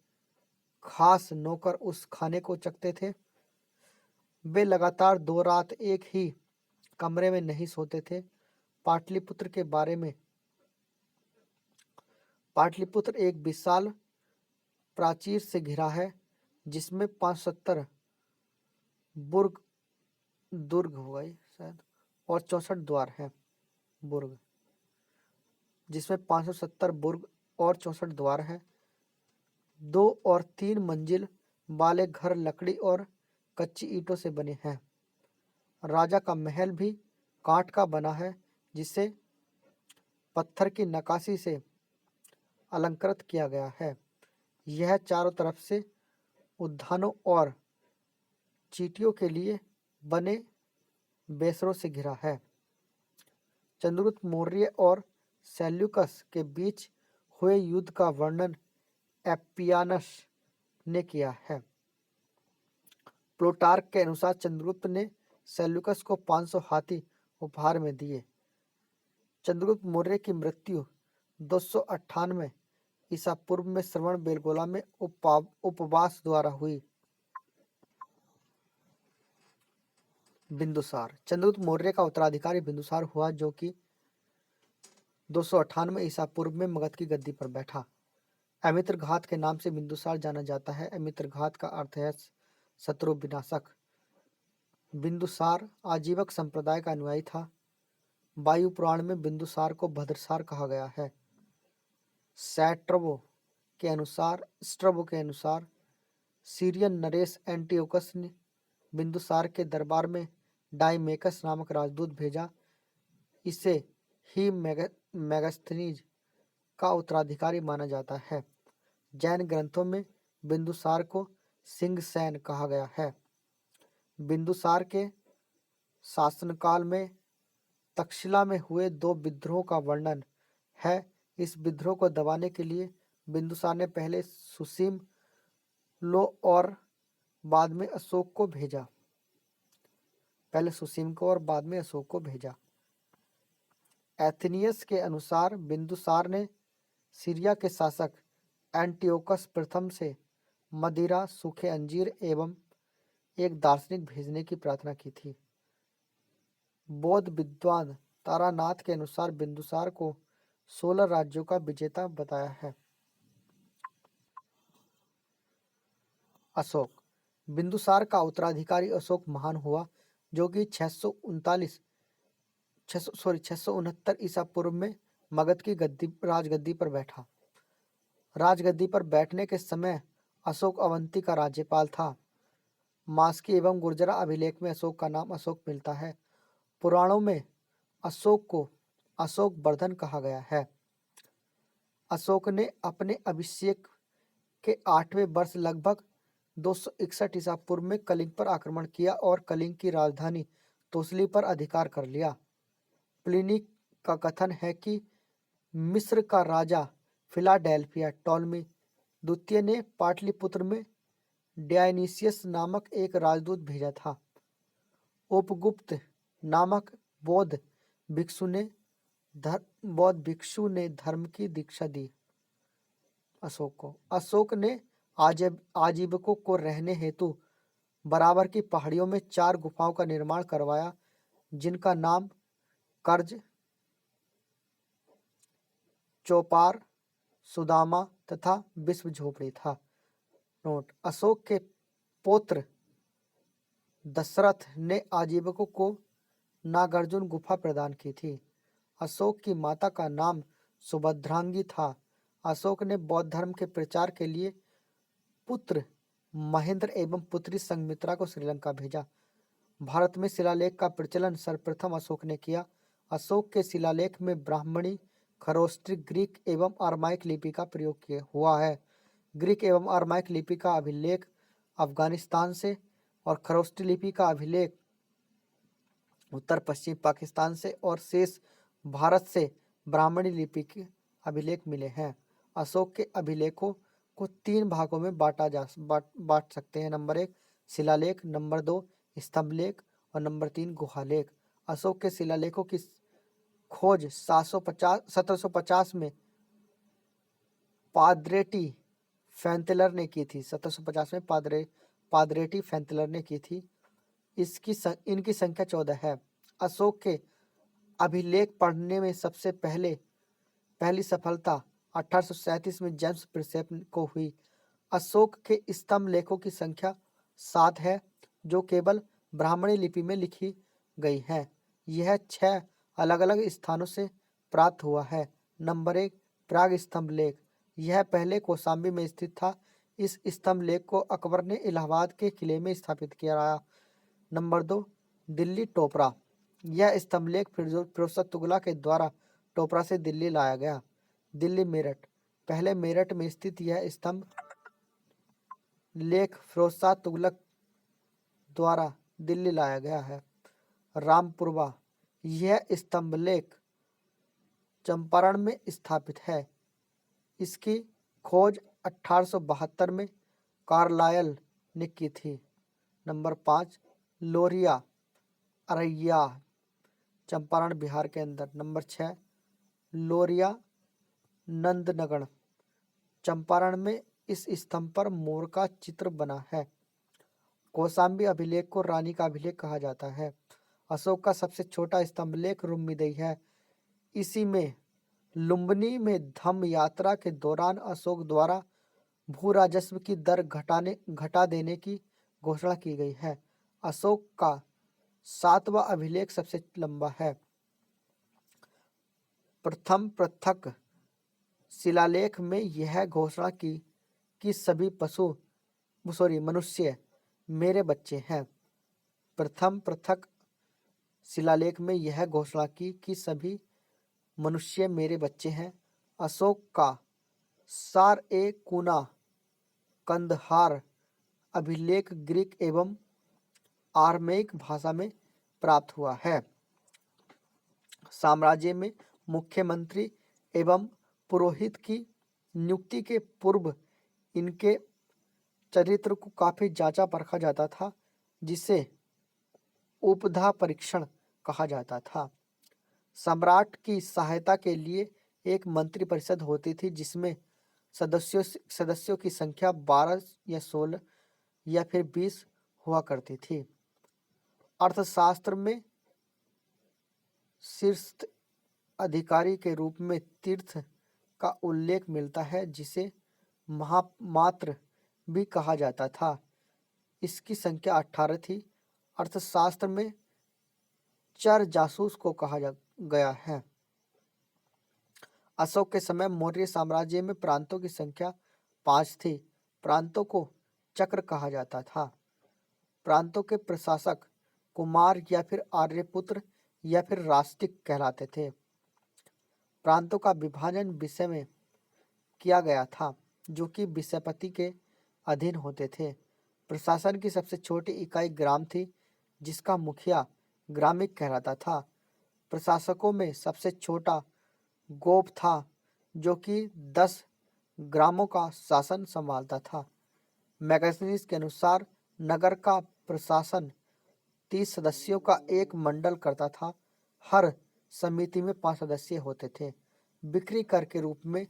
खास नौकर उस खाने को चखते थे। वे लगातार 2 रात एक ही कमरे में नहीं सोते थे। पाटलिपुत्र एक विशाल प्राचीर से घिरा है, जिसमें 570 दुर्ग हो गए शायद और 64 द्वार हैं। बुर्ग जिसमें 570 बुर्ग और 64 द्वार हैं। 2 और 3 मंजिल वाले घर लकड़ी और कच्ची ईंटों से बने हैं। राजा का महल भी काठ का बना है, जिसे पत्थर की नक्काशी से अलंकृत किया गया है। यह चारों तरफ से उद्यानों और चींटियों के लिए बने बेसरों से घिरा है। चंद्रगुप्त मौर्य और सेल्यूकस के बीच हुए युद्ध का वर्णन एपियानस ने किया है। प्लूटार्क के अनुसार चंद्रगुप्त ने सेल्यूकस को 500 हाथी उपहार में दिए। चंद्रगुप्त मौर्य की मृत्यु 298 ईसा पूर्व में श्रवण बेलगोला में उपवास द्वारा हुई। बिंदुसार। चंद्रगुप्त मौर्य का उत्तराधिकारी बिंदुसार हुआ, जो कि 298 ईसा पूर्व में मगध की गद्दी पर बैठा। अमित्रघात के नाम से बिंदुसार जाना जाता है। अमित्रघात का अर्थ है शत्रु विनाशक। बिंदुसार आजीवक संप्रदाय का अनुयायी था। वायु पुराण में बिंदुसार को भद्रसार कहा गया है। स्ट्रैबो के अनुसार सीरियन नरेश एंटियोकस ने बिंदुसार के दरबार में डाइमेकस नामक राजदूत भेजा। इसे ही मेगास्थनीज का उत्तराधिकारी माना जाता है। जैन ग्रंथों में बिंदुसार को सिंहसैन कहा गया है। बिंदुसार के शासनकाल में तक्षशिला में हुए 2 विद्रोहों का वर्णन है। इस विद्रोह को दबाने के लिए बिंदुसार ने पहले सुसीम लो और बाद में अशोक को भेजा। एथेनियस के अनुसार बिंदुसार ने सीरिया के शासक एंटियोकस प्रथम से मदिरा, सूखे अंजीर एवं एक दार्शनिक भेजने की प्रार्थना की थी। बौद्ध विद्वान तारानाथ के अनुसार बिंदुसार को 16 राज्यों का विजेता बताया है। अशोक। बिंदुसार का उत्तराधिकारी अशोक महान हुआ, जो कि 669 ईसा पूर्व में मगध की राजगद्दी पर बैठा। राजगद्दी पर बैठने के समय अशोक अवंती का राज्यपाल था। मास्की एवं गुर्जरा अभिलेख में अशोक का नाम अशोक मिलता है। पुराणों में अशोक को अशोक वर्धन कहा गया है। अशोक ने अपने अभिषेक के 8वें वर्ष लगभग 261 ईसा पूर्व में कलिंग पर आक्रमण किया और कलिंग की राजधानी तोसली पर अधिकार कर लिया। प्लिनी का कथन है कि मिस्र का राजा फिलाडेल्फिया टॉलमी द्वितीय ने पाटलिपुत्र में डायनीसियस नामक एक राजदूत भेजा था। उपगुप्त नामक बौद्ध भिक्षु ने धर्म की दीक्षा दी अशोक को। अशोक ने आजीवकों को रहने हेतु बराबर की पहाड़ियों में 4 गुफाओं का निर्माण करवाया, जिनका नाम कर्ज, चौपार, सुदामा तथा विश्व झोपड़ी था। नोट: अशोक के पौत्र दशरथ ने आजीवकों को नागार्जुन गुफा प्रदान की थी। अशोक की माता का नाम सुभद्रांगी था। अशोक ने बौद्ध धर्म के प्रचार के लिए पुत्र महेंद्र एवं पुत्री संघमित्रा को श्रीलंका भेजा। भारत में शिलालेख का प्रचलन सर्वप्रथम अशोक ने किया। अशोक के शिलालेख में ब्राह्मणी, खरोष्टी, ग्रीक एवं अरमाइक लिपि का प्रयोग हुआ है। ग्रीक एवं अरमाइक लिपि का अभिलेख अफगानिस्तान से और खरोष्टी लिपि का अभिलेख उत्तर पश्चिम पाकिस्तान से और शेष भारत से ब्राह्मणी लिपि के अभिलेख मिले हैं। अशोक के अभिलेखों को 3 भागों में बांट सकते हैं। नंबर 1 शिलालेख, नंबर 2 स्तंभलेख और नंबर 3 गुहालेख। अशोक के शिलालेखों की खोज 1750 में पादरेटी फैंतलर ने की थी। 1750 में पादरेटी फैंतलर ने की थी। इनकी संख्या 14 है। अशोक के अभिलेख पढ़ने में सबसे पहली सफलता 1837 में जेम्स प्रिंसेप को हुई। अशोक के स्तंभ लेखों की संख्या 7 है, जो केवल ब्राह्मणी लिपि में लिखी गई हैं। यह 6 अलग अलग स्थानों से प्राप्त हुआ है। नंबर 1, प्राग स्तंभ लेख। यह पहले कौशाम्बी में स्थित था। इस स्तंभ लेख को अकबर ने इलाहाबाद के किले में स्थापित किया। नंबर 2, दिल्ली टोपरा। यह स्तंभ लेख फिरोज शाह तुगलक के द्वारा टोपरा से दिल्ली लाया गया। दिल्ली मेरठ। पहले मेरठ में स्थित यह स्तंभ लेख फिरोज शाह तुगलक द्वारा दिल्ली लाया गया है। रामपुरवा। यह स्तंभ लेख चंपारण में स्थापित है। इसकी खोज 1872 में कार्लायल ने की थी। नंबर 5, लोरिया अररिया, चंपारण बिहार के अंदर। नंबर 6, लोरिया नंदनगढ़, चंपारण में। इस स्तंभ पर मोर का चित्र बना है। कौशाम्बी अभिलेख को रानी का अभिलेख कहा जाता है। अशोक का सबसे छोटा स्तंभ लेख रुम्मीदेई है। इसी में लुम्बिनी में धम्म यात्रा के दौरान अशोक द्वारा भू राजस्व की दर घटा देने की घोषणा की गई है। अशोक का 7वां अभिलेख सबसे लंबा है। प्रथम पृथक शिलालेख में यह घोषणा की कि सभी मनुष्य मेरे बच्चे हैं। प्रथम पृथक शिलालेख में यह घोषणा की कि सभी मनुष्य मेरे बच्चे हैं। अशोक का सार-ए-कुना कंदहार अभिलेख ग्रीक एवं आर्मेइक भाषा में प्राप्त हुआ है। साम्राज्य में मुख्यमंत्री एवं पुरोहित की नियुक्ति के पूर्व इनके चरित्र को काफी जांचा परखा जाता था, जिसे उपधा परीक्षण कहा जाता था। सम्राट की सहायता के लिए एक मंत्रिपरिषद होती थी, जिसमें सदस्यों की संख्या 12 या 16 या फिर 20 हुआ करती थी। अर्थशास्त्र में शीर्ष अधिकारी के रूप में तीर्थ का उल्लेख मिलता है, जिसे महामात्र भी कहा जाता था। इसकी संख्या 18 थी। अर्थशास्त्र में चर जासूस को कहा गया है। अशोक के समय मौर्य साम्राज्य में प्रांतों की संख्या 5 थी। प्रांतों को चक्र कहा जाता था। प्रांतों के प्रशासक कुमार या फिर आर्यपुत्र या फिर राष्ट्रिक कहलाते थे। प्रांतों का विभाजन विषय में किया गया था, जो कि विषयपति के अधीन होते थे। प्रशासन की सबसे छोटी इकाई ग्राम थी, जिसका मुखिया ग्रामिक कहलाता था। प्रशासकों में सबसे छोटा गोप था, जो कि 10 ग्रामों का शासन संभालता था। मैगजीन्स के अनुसार नगर का प्रशासन 30 सदस्यों का एक मंडल करता था। हर समिति में 5 सदस्य होते थे। बिक्री कर के रूप में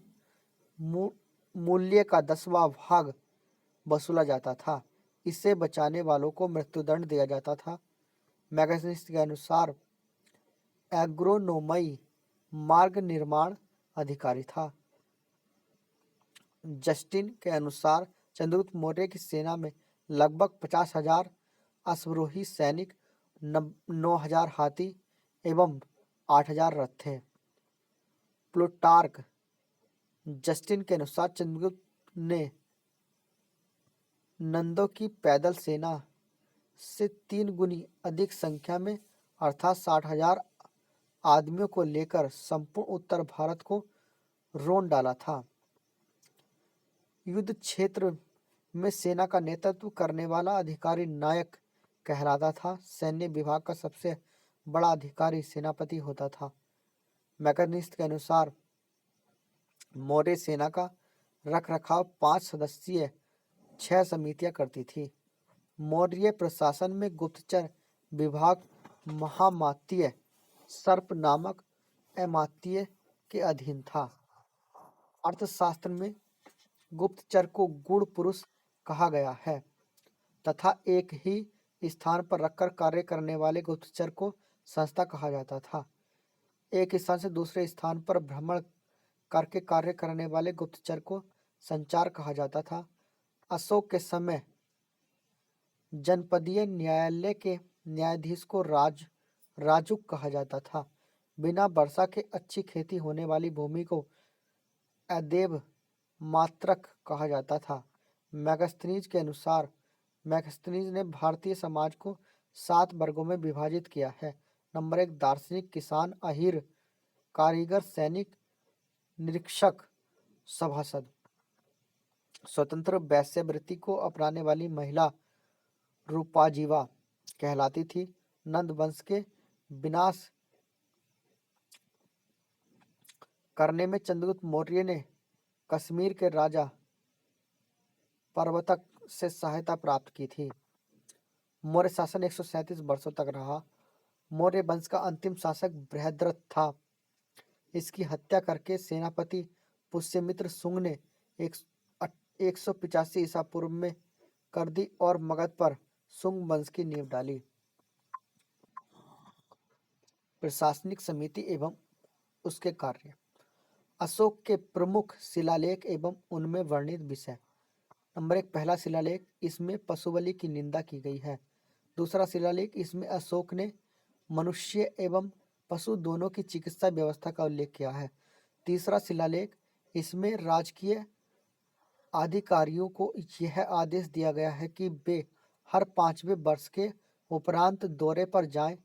मूल्य का 10वां भाग वसूला जाता था। इसे बचाने वालों को मृत्युदंड दिया जाता था। मैगजीन्स के अनुसार एग्रोनोमई मार्ग निर्माण अधिकारी था। जस्टिन के अनुसार चंद्रगुप्त मौर्य की सेना में लगभग 50,000 अश्वारोही सैनिक, 9,000 हाथी एवं 8,000 रथ थे। प्लूटार्क जस्टिन के अनुसार चंद्रगुप्त ने नंदों की पैदल सेना से 3 गुनी अधिक संख्या में अर्थात 60,000 आदमियों को लेकर संपूर्ण उत्तर भारत को रोन डाला था। युद्ध क्षेत्र में सेना का नेतृत्व करने वाला अधिकारी नायक कहलाता था। सैन्य विभाग का सबसे बड़ा अधिकारी सेनापति होता था। मैगजीन्स के अनुसार मौर्य सेना का रखरखाव 5 सदस्यीय 6 समितियां करती थी। मौर्य प्रशासन में गुप्तचर विभाग महामात्य सर्प नामक अमात्य के अधीन था। अर्थशास्त्र में गुप्तचर को गूढ़ पुरुष कहा गया है तथा एक ही स्थान पर रखकर कार्य करने वाले गुप्तचर को संस्था कहा जाता था। एक स्थान से दूसरे स्थान पर भ्रमण करके कार्य करने वाले गुप्तचर को संचार कहा जाता था। अशोक के समय जनपदीय न्यायालय के न्यायाधीश को राजुक कहा जाता था। बिना वर्षा के अच्छी खेती होने वाली भूमि को अदेव मात्रक कहा जाता था। मैगस्थनीज के अनुसार मैगस्थनीज ने भारतीय समाज को 7 वर्गों में विभाजित किया है। नंबर 1, दार्शनिक, किसान, अहीर, कारीगर, सैनिक, निरीक्षक, सभासद। स्वतंत्र वैश्यवृत्ति को अपनाने वाली महिला रूपाजीवा कहलाती थी। नंद वंश के विनाश करने में चंद्रगुप्त मौर्य ने कश्मीर के राजा प्रवर्तक से सहायता प्राप्त की थी। मौर्य शासन 137 वर्षों तक रहा। मौर्य वंश का अंतिम शासक बृहद्रथ था। इसकी हत्या करके सेनापति पुष्यमित्र शुंग ने 185 ईसा पूर्व में कर दी और मगध पर शुंग वंश की नींव डाली। प्रशासनिक समिति एवं उसके कार्य। अशोक के प्रमुख शिलालेख एवं उनमें वर्णित विषय। नंबर 1, पहला शिलालेख, इसमें पशु बलि की निंदा की गई है। दूसरा शिलालेख, इसमें अशोक ने मनुष्य एवं पशु दोनों की चिकित्सा व्यवस्था का उल्लेख किया है। तीसरा शिलालेख, इसमें राजकीय अधिकारियों को यह आदेश दिया गया है कि वे हर 5वें वर्ष के उपरांत दौरे पर जाएं।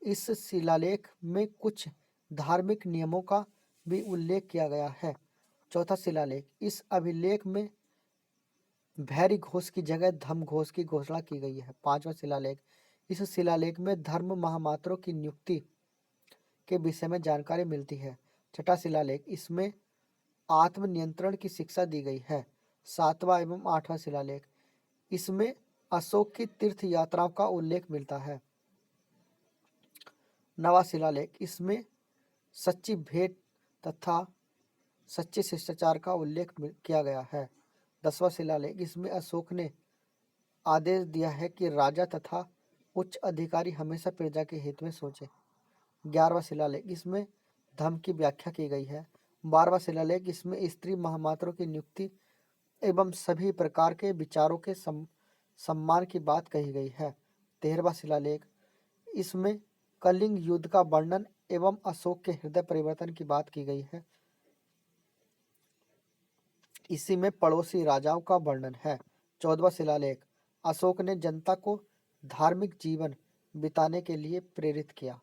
इस शिलालेख में कुछ धार्मिक नियमों का भी उल्लेख किया गया है। चौथा शिलालेख, इस अभिलेख में भैरी घोष की जगह धर्म घोष की घोषणा की गई है। पांचवा शिलालेख, इस शिलालेख में धर्म महामात्रों की नियुक्ति के विषय में जानकारी मिलती है। छठा शिलालेख, इसमें आत्मनियंत्रण की शिक्षा दी गई है। सातवां एवं आठवां शिलालेख, इसमें अशोक की तीर्थ यात्राओं का उल्लेख मिलता है। नवा शिलालेख, इसमें सच्ची भेंट तथा सच्चे शिष्टाचार का उल्लेख किया गया है। 10वां शिलालेख, इसमें अशोक ने आदेश दिया है कि राजा तथा उच्च अधिकारी हमेशा प्रजा के हित में सोचे। 11वां शिलालेख, इसमें धर्म की व्याख्या की गई है। 12वां शिलालेख, इसमें स्त्री महामात्रों की नियुक्ति एवं सभी प्रकार के विचारों के सम्मान की बात कही गई है। 13वां शिलालेख, इसमें कलिंग युद्ध का वर्णन एवं अशोक के हृदय परिवर्तन की बात की गई है। इसी में पड़ोसी राजाओं का वर्णन है। 14वां शिलालेख, अशोक ने जनता को धार्मिक जीवन बिताने के लिए प्रेरित किया।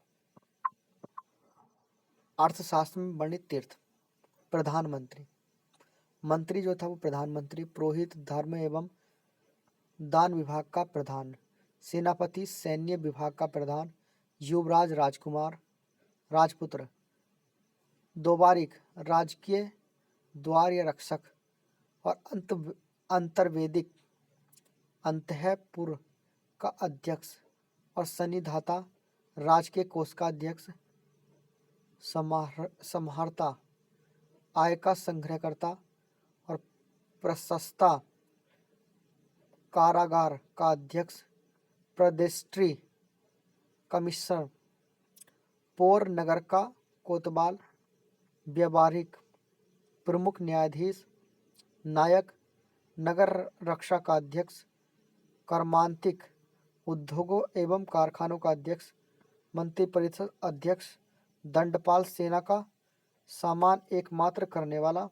अर्थशास्त्र में वर्णित तीर्थ। प्रधानमंत्री, मंत्री जो था वो प्रधानमंत्री, पुरोहित धर्म एवं दान विभाग का प्रधान, सेनापति सैन्य विभाग का प्रधान, युवराज राजकुमार राजपुत्र, दोबारिक राजकीय द्वार रक्षक और अंतर्वेदिक अंतःपुर का अध्यक्ष और सन्निधाता, राजकीय कोष का अध्यक्ष, समाहर्ता, आय का संग्रहकर्ता और प्रशस्ता, कारागार का अध्यक्ष, प्रदेष्ट्री, कमिश्नर, पौर नगर का कोतवाल, व्यावहारिक, प्रमुख न्यायाधीश, नायक, नगर रक्षा का अध्यक्ष, कर्मांतिक, उद्योगों एवं कारखानों का अध्यक्ष, मंत्रिपरिषद अध्यक्ष, दंडपाल, सेना का सामान एकमात्र करने वाला,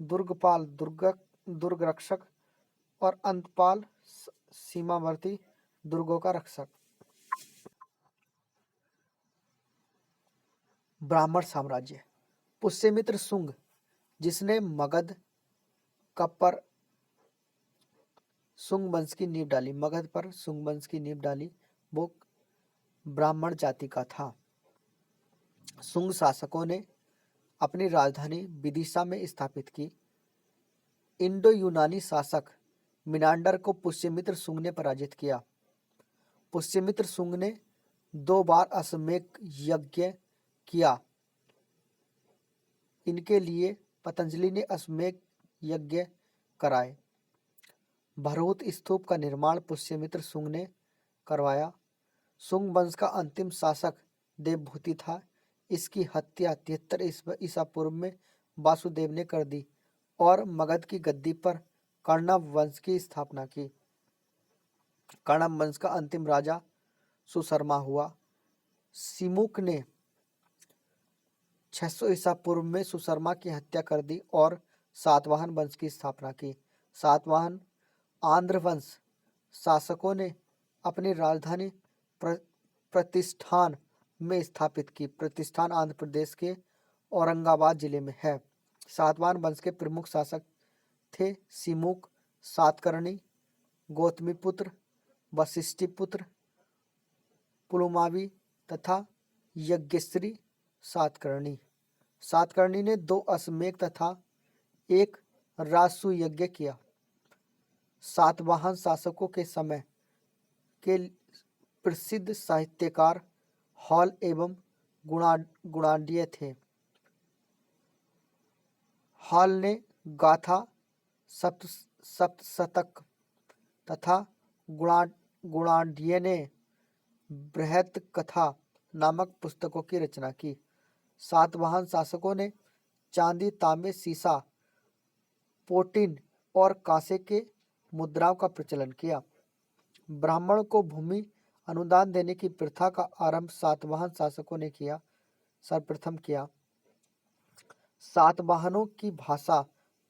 दुर्गपाल, दुर्ग रक्षक और अंतपाल, सीमावर्ती दुर्गों का रक्षक। ब्राह्मण साम्राज्य। पुष्यमित्र शुंग, जिसने मगध पर शुंग वंश की नींव डाली, मगध पर शुंग वंश की नींव डाली, वो ब्राह्मण जाति का था। शुंग शासकों ने अपनी राजधानी विदिशा में स्थापित की। इंडो यूनानी शासक मिनांडर को पुष्यमित्र शुंग ने पराजित किया। पुष्यमित्र शुंग ने 2 बार अश्वमेध यज्ञ किया। इनके लिए पतंजलि ने अश्वमेध यज्ञ कराए। भरहुत स्तूप का निर्माण पुष्यमित्र शुंग ने करवाया। शुंग वंश का अंतिम शासक देवभूति था। इसकी हत्या 73 ईसा पूर्व में वासुदेव ने कर दी और मगध की गद्दी पर कर्णव वंश की स्थापना की। कर्णव वंश का अंतिम राजा सुशर्मा हुआ। सिमुक ने 600 ईसा पूर्व में सुशर्मा की हत्या कर दी और सातवाहन वंश की स्थापना की। सातवाहन आंध्र वंश शासकों ने अपनी राजधानी प्रतिष्ठान में स्थापित की। प्रतिष्ठान आंध्र प्रदेश के औरंगाबाद जिले में है। सातवाहन वंश के प्रमुख शासक थे सिमुक, सातकर्णी, गौतमीपुत्र, वशिष्ठिपुत्र, पुलुमावी तथा यज्ञश्री सातकर्णी। सातकर्णी ने 2 अश्वमेध तथा 1 राजसूय यज्ञ किया। सातवाहन शासकों के समय के प्रसिद्ध साहित्यकार हॉल एवं गुणाढ्य थे। हॉल ने गाथा, सप्तशतक तथा गुणाढ्य ने बृहत कथा नामक पुस्तकों की रचना की। सातवाहन शासकों ने चांदी, तांबे, सीसा, पोटिन और कांसे के मुद्राओं का प्रचलन किया। ब्राह्मण को भूमि अनुदान देने की प्रथा का आरंभ सातवाहन शासकों ने सर्वप्रथम किया। सातवाहनों की भाषा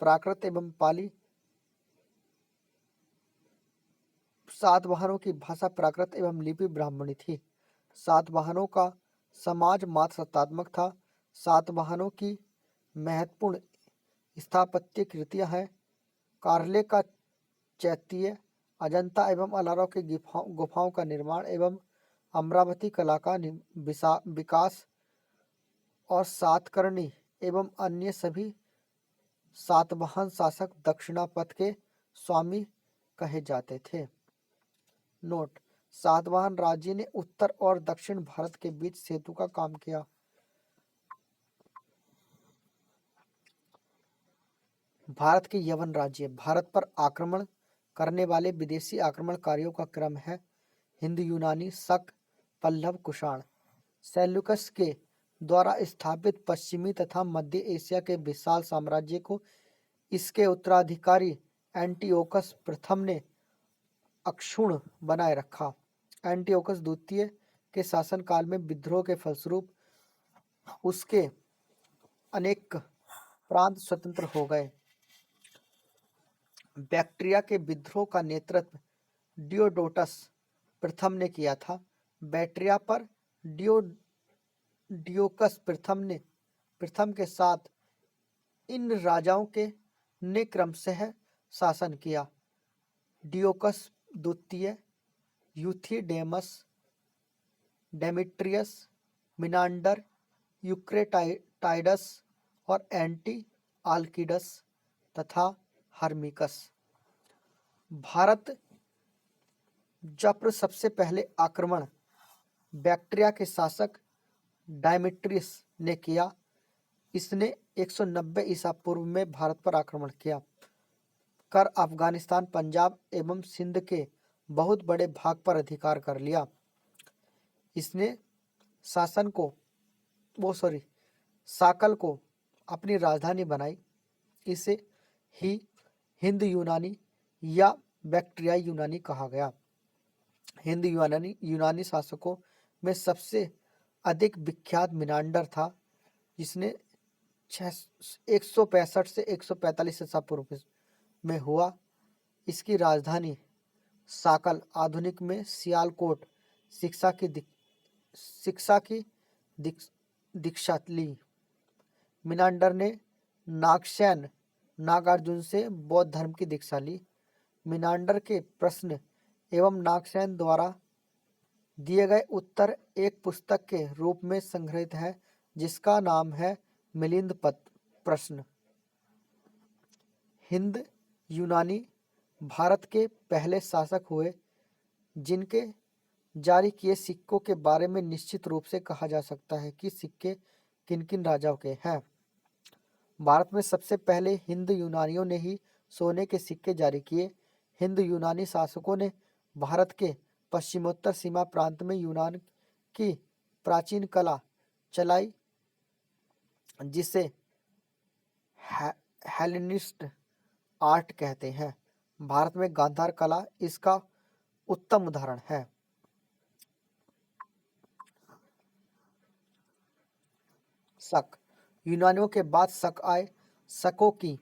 प्राकृत एवं पाली लिपि ब्राह्मणी थी। सातवाहनों का समाज मात्र सत्तात्मक था। सातवाहनों की महत्वपूर्ण स्थापत्य कृतियां हैं कार्ले का चैत्य, अजंता एवं अलारा की गुफाओं का निर्माण एवं अमरावती कला का विकास और सातकर्णी एवं अन्य सभी सातवाहन शासक दक्षिणापथ के स्वामी कहे जाते थे। नोट: सातवाहन राज्य ने उत्तर और दक्षिण भारत के बीच सेतु का काम किया। भारत के यवन राज्य। भारत पर आक्रमण करने वाले विदेशी आक्रमणकारियों का क्रम है हिंद यूनानी, शक, पल्लव, कुषाण। सेल्यूकस के द्वारा स्थापित पश्चिमी तथा मध्य एशिया के विशाल साम्राज्य को इसके उत्तराधिकारी एंटिओकस प्रथम ने अक्षुण्ण बनाए रखा। एंटिओकस द्वितीय के शासनकाल में विद्रोह के फलस्वरूप उसके अनेक प्रांत स्वतंत्र हो गए। बैक्ट्रिया के विद्रोह का नेतृत्व डियोडोटस प्रथम ने किया था। बैक्ट्रिया पर डियोकस प्रथम के साथ इन राजाओं ने क्रमशः शासन किया। डियोकस द्वितीय, यूथिडेमस, डेमिट्रियस, मिनांडर, यूक्रेटाइडस और एंटी-आल्किडस तथा हर्मिकस। भारत जप्र सबसे पहले आक्रमण बैक्ट्रिया के शासक डायमिट्रियस ने किया। इसने 190 ईसा पूर्व में भारत पर आक्रमण किया कर अफगानिस्तान, पंजाब एवं सिंध के बहुत बड़े भाग पर अधिकार कर लिया। इसने साकल को अपनी राजधानी बनाई। इसे ही हिंद यूनानी या बैक्ट्रियाई यूनानी कहा गया। हिंद यूनानी शासकों में सबसे अधिक विख्यात मिनांडर था, जिसने 165 से 145 ईसा पूर्व में हुआ। इसकी राजधानी साकल, आधुनिक में सियालकोट, शिक्षा की दीक्षा ली। मिनांडर ने नागसेन नागार्जुन से बौद्ध धर्म की दीक्षा ली। मिनांडर के प्रश्न एवं नागसेन द्वारा दिए गए उत्तर एक पुस्तक के रूप में संग्रहित है, जिसका नाम है मिलिंद प्रश्न। हिंद यूनानी भारत के पहले शासक हुए जिनके जारी किए सिक्कों के बारे में निश्चित रूप से कहा जा सकता है कि सिक्के किन किन राजाओं के हैं। भारत में सबसे पहले हिंद यूनानियों ने ही सोने के सिक्के जारी किए। हिंद यूनानी शासकों ने भारत के पश्चिमोत्तर सीमा प्रांत में यूनान की प्राचीन कला चलाई, जिसे हेलेनिस्ट आर्ट कहते हैं। भारत में गांधार कला इसका उत्तम उदाहरण है। शक यूनानियों के बाद शक आए। शकों की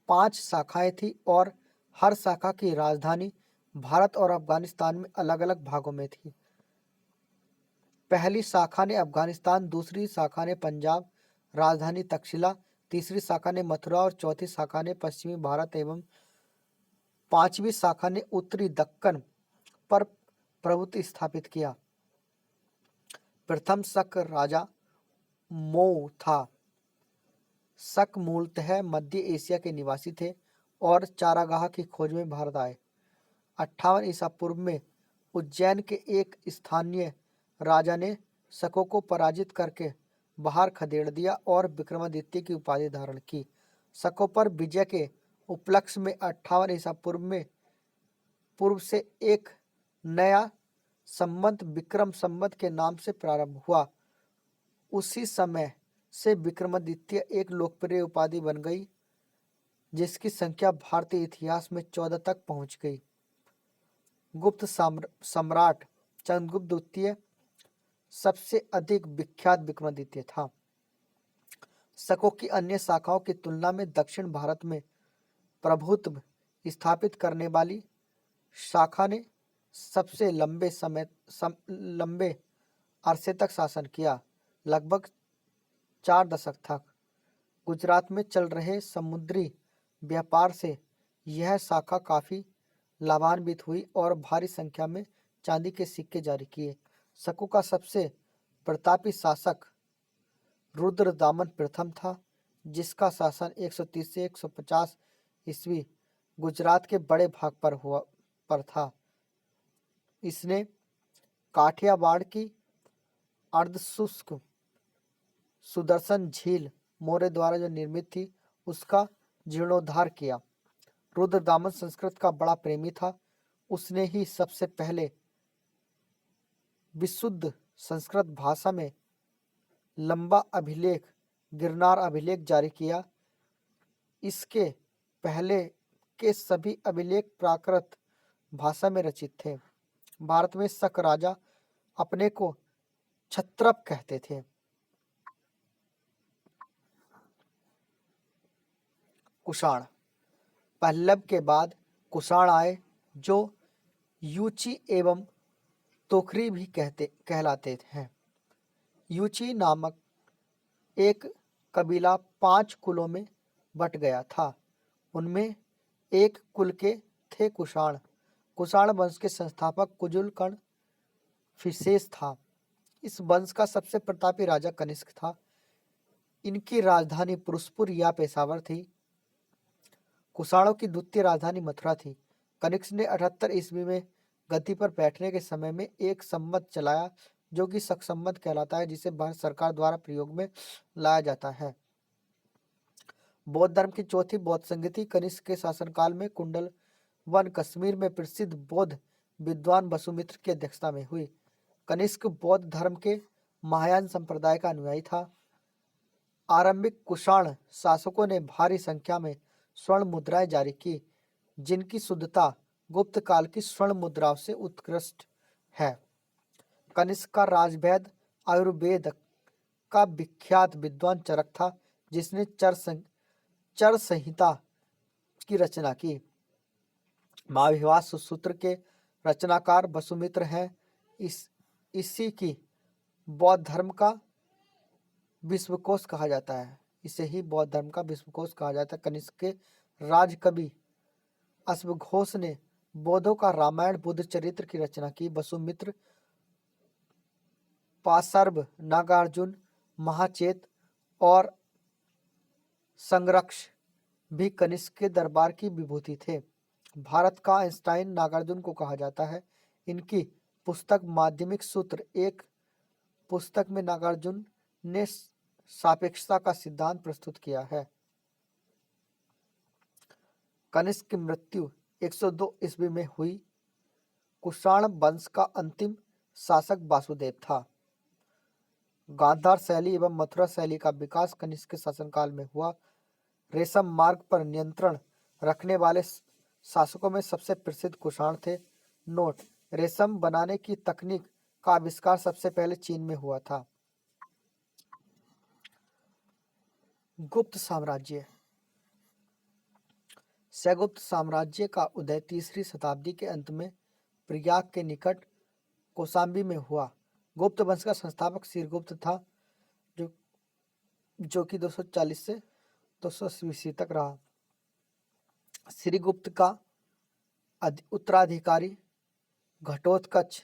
5 शाखाएं थी और हर शाखा की राजधानी भारत और अफगानिस्तान में अलग अलग भागों में थी। पहली शाखा ने अफगानिस्तान, दूसरी शाखा ने पंजाब, राजधानी तक्षशिला, तीसरी शाखा ने मथुरा और चौथी शाखा ने पश्चिमी भारत एवं पांचवी शाखा ने उत्तरी दक्कन पर प्रभुत्व स्थापित किया। प्रथम शक राजा मोऊ था। शक मूलतः मध्य एशिया के निवासी थे और चारागाह की खोज में भारत आए। 58 ईसा पूर्व में उज्जैन के एक स्थानीय राजा ने शकों को पराजित करके बाहर खदेड़ दिया और विक्रमादित्य की उपाधि धारण की। शकों पर विजय के उपलक्ष्य में 58 ईसा पूर्व से एक नया संवत विक्रम संवत के नाम से प्रारंभ हुआ। उसी समय से विक्रमादित्य एक लोकप्रिय उपाधि बन गई, जिसकी संख्या भारतीय इतिहास में 14 तक पहुंच गई। गुप्त सम्राट चंद्रगुप्त द्वितीय सबसे अधिक विख्यात विक्रमादित्य था। शकों की अन्य शाखाओं की तुलना में दक्षिण भारत में प्रभुत्व स्थापित करने वाली शाखा ने सबसे लंबे अरसे तक शासन किया, लगभग 4 दशक तक। गुजरात में चल रहे समुद्री व्यापार से यह शाखा काफी लाभान्वित हुई और भारी संख्या में चांदी के सिक्के जारी किए। शकों का सबसे प्रतापी शासक रुद्रदामन प्रथम था, जिसका शासन 130 से 150 ईस्वी गुजरात के बड़े भाग पर था। इसने काठियावाड़ की अर्धशुष्क सुदर्शन झील मौर्य द्वारा जो निर्मित थी, उसका जीर्णोद्धार किया। रुद्रदामन संस्कृत का बड़ा प्रेमी था। उसने ही सबसे पहले विशुद्ध संस्कृत भाषा में लंबा अभिलेख गिरनार अभिलेख जारी किया। इसके पहले के सभी अभिलेख प्राकृत भाषा में रचित थे। भारत में शक राजा अपने को क्षत्रप कहते थे। कुषाण। पल्लव के बाद कुषाण आए, जो यूची एवं तोखरी भी कहलाते हैं। यूची नामक एक कबीला 5 कुलों में बट गया था। उनमें एक कुल के थे कुषाण। कुषाण वंश के संस्थापक कुजुल कर्ण फिशेस था। इस वंश का सबसे प्रतापी राजा कनिष्क था। इनकी राजधानी पुरुषपुर या पेशावर थी। कुषाणों की द्वितीय राजधानी मथुरा थी। कनिष्क ने 78 ईस्वी में गद्दी पर बैठने के समय में एक संवत चलाया, जो कि शक संवत कहलाता है, जिसे भारत सरकार द्वारा प्रयोग में लाया जाता है। बौद्ध धर्म की चौथी बौद्ध संगति कनिष्क के शासनकाल में कुंडल वन कश्मीर में प्रसिद्ध बौद्ध विद्वान वसुमित्र की अध्यक्षता में हुई। कनिष्क बौद्ध धर्म के महायान संप्रदाय का अनुयायी था। आरंभिक कुषाण शासकों ने भारी संख्या में स्वर्ण मुद्राएं जारी की, जिनकी शुद्धता गुप्त काल की स्वर्ण मुद्राओं से उत्कृष्ट है। कनिष्क का राजवैद्य आयुर्वेद का विख्यात विद्वान चरक था, जिसने चर संहिता की रचना की। महाविवास सूत्र के रचनाकार वसुमित्र हैं। इसी की बौद्ध धर्म का विश्वकोश कहा जाता है। इसे ही बौद्ध धर्म का विश्वकोश कहा जाता है। कनिष्क के राजकवि अश्वघोष ने बौद्धों का रामायण बुद्ध चरित्र की रचना की। वसुमित्र, पाशर्व, नागार्जुन, महाचेत और संरक्ष भी कनिष्क के दरबार की विभूति थे। भारत का आइंस्टाइन नागार्जुन को कहा जाता है। इनकी पुस्तक माध्यमिक सूत्र एक पुस्तक में नागार्जुन ने सापेक्षता का सिद्धांत प्रस्तुत किया है। कनिष्क की मृत्यु 102 ईस्वी में हुई। कुषाण वंश का अंतिम शासक वासुदेव था। गांधार शैली एवं मथुरा शैली का विकास कनिष्क के शासनकाल में हुआ। रेशम मार्ग पर नियंत्रण रखने वाले शासकों में सबसे प्रसिद्ध कुषाण थे। नोट: रेशम बनाने की तकनीक का आविष्कार सबसे पहले चीन में हुआ था। गुप्त साम्राज्य। सैगुप्त साम्राज्य का उदय 3री शताब्दी के अंत में प्रयाग के निकट कौशाम्बी में हुआ। गुप्त वंश का संस्थापक श्रीगुप्त था, जो कि 240 से 280 ईस्वी तक रहा। श्रीगुप्त का उत्तराधिकारी घटोत्कच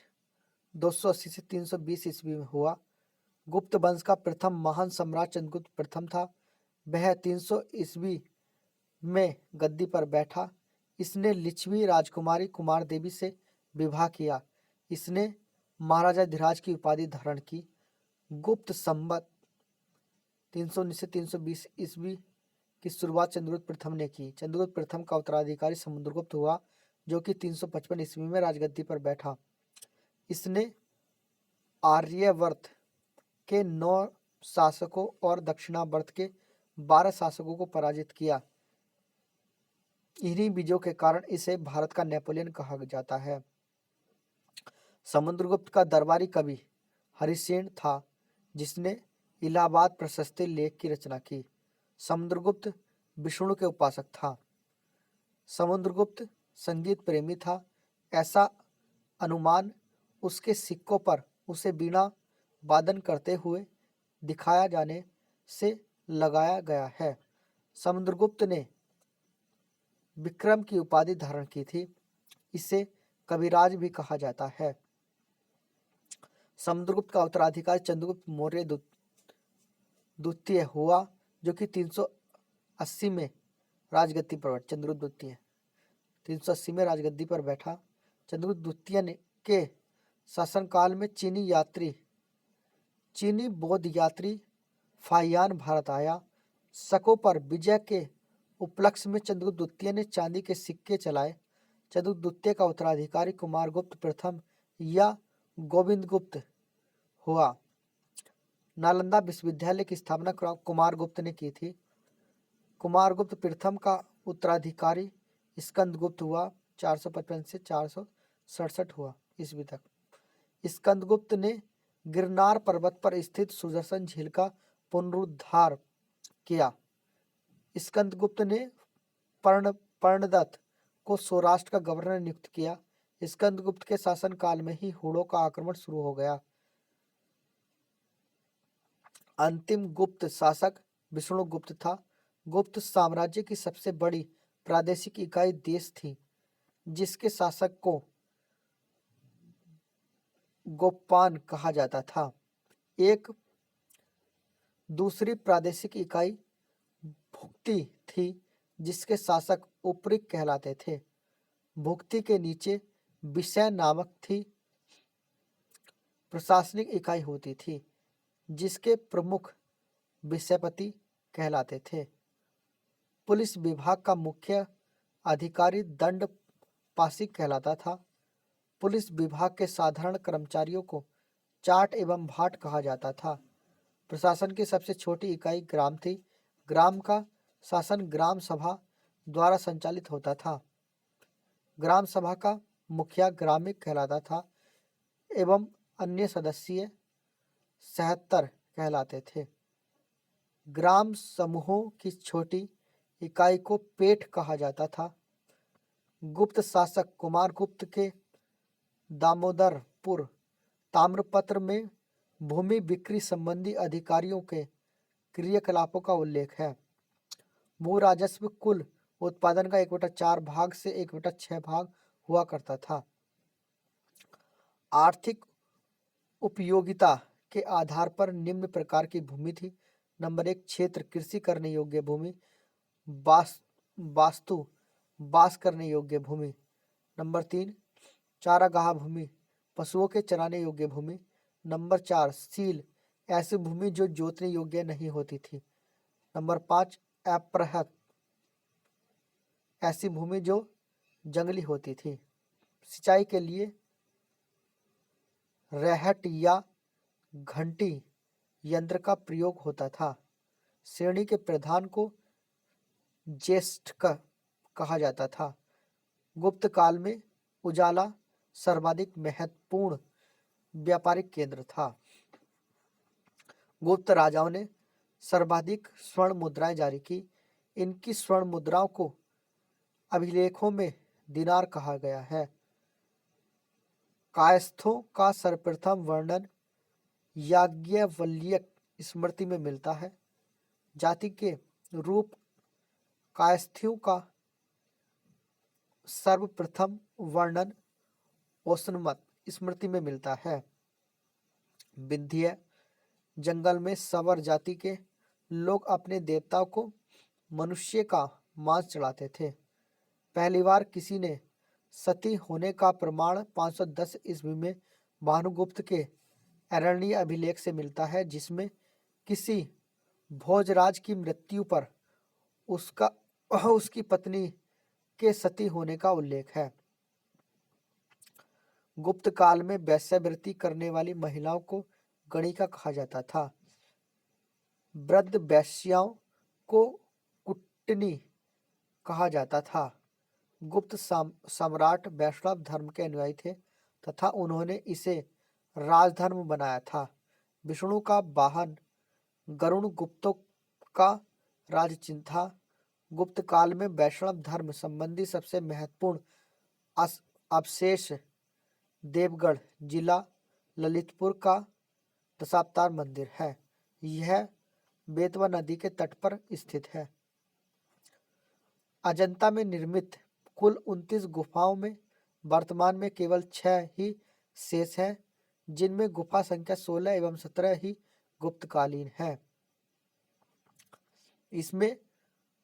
280 से 320 ईस्वी में हुआ। गुप्त वंश का प्रथम महान सम्राट चंद्रगुप्त प्रथम था। वह 300 ईस्वी में गद्दी पर बैठा। इसने लिच्छवी राजकुमारी कुमार देवी से विवाह किया। इसने महाराजा धीराज की उपाधि धारण की। गुप्त संवत 319 से 320 ईस्वी की शुरुआत चंद्रगुप्त प्रथम ने की। चंद्रगुप्त प्रथम का उत्तराधिकारी समुद्रगुप्त हुआ, जो कि 355 ईस्वी में राजगद्दी पर बैठा। इसने आर्यवर्त के 9 शासकों और दक्षिणावर्त के 12 शासकों को पराजित किया। इन्हीं विजयों के कारण इसे भारत का नेपोलियन कहा जाता है। समुद्रगुप्त का दरबारी कवि हरिसेन था, जिसने इलाहाबाद प्रशस्ति लेख की रचना की। समुद्रगुप्त विष्णु के उपासक था। समुद्रगुप्त संगीत प्रेमी था। ऐसा अनुमान उसके सिक्कों पर उसे बीणा वादन करते हुए दिखाया जाने से लगाया गया है। समुद्रगुप्त ने विक्रम की उपाधि धारण की थी। इसे कविराज भी कहा जाता है। समुद्रगुप्त का उत्तराधिकारी चंद्रगुप्त मौर्य द्वितीय हुआ, जो कि 380 में राजगद्दी पर चंद्रगुप्त द्वितीय 380 में राजगद्दी पर बैठा। चंद्रगुप्त द्वितीय के शासनकाल में चीनी बौद्ध यात्री फाहियान भारत आया। शकों पर विजय के उपलक्ष्य में चंद्रगुप्त द्वितीय ने चांदी के सिक्के चलाए। चंद्रगुप्त द्वितीय का उत्तराधिकारी कुमारगुप्त प्रथम या गोविंदगुप्त हुआ। नालंदा विश्वविद्यालय की स्थापना कुमारगुप्त ने की थी। कुमारगुप्त प्रथम का उत्तराधिकारी स्कंदगुप्त हुआ, 455 से 467 हुआ ईस्वी तक। स्कंदगुप्त ने गिरनार पर्वत पर स्थित सुदर्शन झील का पुनरुद्धार किया। स्कंदगुप्त ने पर्णदत्त को सौराष्ट्र का गवर्नर नियुक्त किया। स्कंदगुप्त के शासनकाल में ही हुणों का आक्रमण शुरू हो गया। अंतिम गुप्त शासक विष्णुगुप्त था। गुप्त साम्राज्य की सबसे बड़ी प्रादेशिक इकाई देश थी, जिसके शासक को गोपान कहा जाता था। एक दूसरी प्रादेशिक इकाई भुक्ति थी, जिसके शासक उपरिक कहलाते थे। भुक्ति के नीचे विषय नामक थी प्रशासनिक इकाई होती थी, जिसके प्रमुख विषयपति कहलाते थे। पुलिस विभाग का मुख्य अधिकारी दंड पाशिक कहलाता था। पुलिस विभाग के साधारण कर्मचारियों को चाट एवं भाट कहा जाता था। प्रशासन की सबसे छोटी इकाई ग्राम थी। ग्राम का शासन ग्राम सभा द्वारा संचालित होता था। ग्राम सभा का मुखिया ग्रामिक कहलाता था एवं अन्य सदस्य 77 कहलाते थे। ग्राम समूहों की छोटी इकाई को पेठ कहा जाता था। गुप्त शासक कुमारगुप्त के दामोदरपुर ताम्रपत्र में भूमि बिक्री संबंधी अधिकारियों के क्रियाकलापों का उल्लेख है। भू राजस्व कुल उत्पादन का 1/4 भाग से 1/6 भाग हुआ करता था। आर्थिक उपयोगिता के आधार पर निम्न प्रकार की भूमि थी। नंबर 1 क्षेत्र कृषि करने योग्य भूमि, वास्तु बास करने योग्य भूमि। नंबर 3 चारागाह भूमि, पशुओं के चराने योग्य भूमि। नंबर 4 सील, ऐसी भूमि जो जोतने योग्य नहीं होती थी। नंबर 5 अपृहत, ऐसी भूमि जो जंगली होती थी। सिंचाई के लिए रहट या घंटी यंत्र का प्रयोग होता था। श्रेणी के प्रधान को ज्येष्ठ कहा जाता था। गुप्त काल में उजाला सर्वाधिक महत्वपूर्ण व्यापारिक केंद्र था। गुप्त राजाओं ने सर्वाधिक स्वर्ण मुद्राएं जारी की। इनकी स्वर्ण मुद्राओं को अभिलेखों में दिनार कहा गया है। कायस्थों का सर्वप्रथम वर्णन याज्ञवल्क्य स्मृति में मिलता है। जाति के रूप कायस्थियों का सर्वप्रथम वर्णन ओशनमत स्मृति में मिलता है। विंध्य जंगल में सवर जाति के लोग अपने देवताओं को मनुष्य का मांस चढ़ाते थे। पहली बार किसी ने सती होने का प्रमाण 510 ईस्वी में भानुगुप्त के अरण्य अभिलेख से मिलता है, जिसमें किसी भोजराज की मृत्यु पर उसकी पत्नी के सती होने का उल्लेख है। गुप्त काल में वेश्यावृत्ति करने वाली महिलाओं को गणिका कहा जाता था। वृद्ध वेश्याओं को कुट्टनी कहा जाता था। गुप्त सम्राट वैष्णव धर्म के अनुयायी थे तथा उन्होंने इसे राजधर्म बनाया था। विष्णु का वाहन गरुण गुप्तों का राजचिन्ह था। गुप्त काल में वैष्णव धर्म संबंधी सबसे महत्वपूर्ण अवशेष देवगढ़ जिला ललितपुर का दशावतार मंदिर है। यह बेतवा नदी के तट पर स्थित है। अजंता में निर्मित कुल 29 गुफाओं में वर्तमान में केवल 6 ही शेष हैं, जिनमें गुफा संख्या 16 एवं 17 ही गुप्तकालीन है। इसमें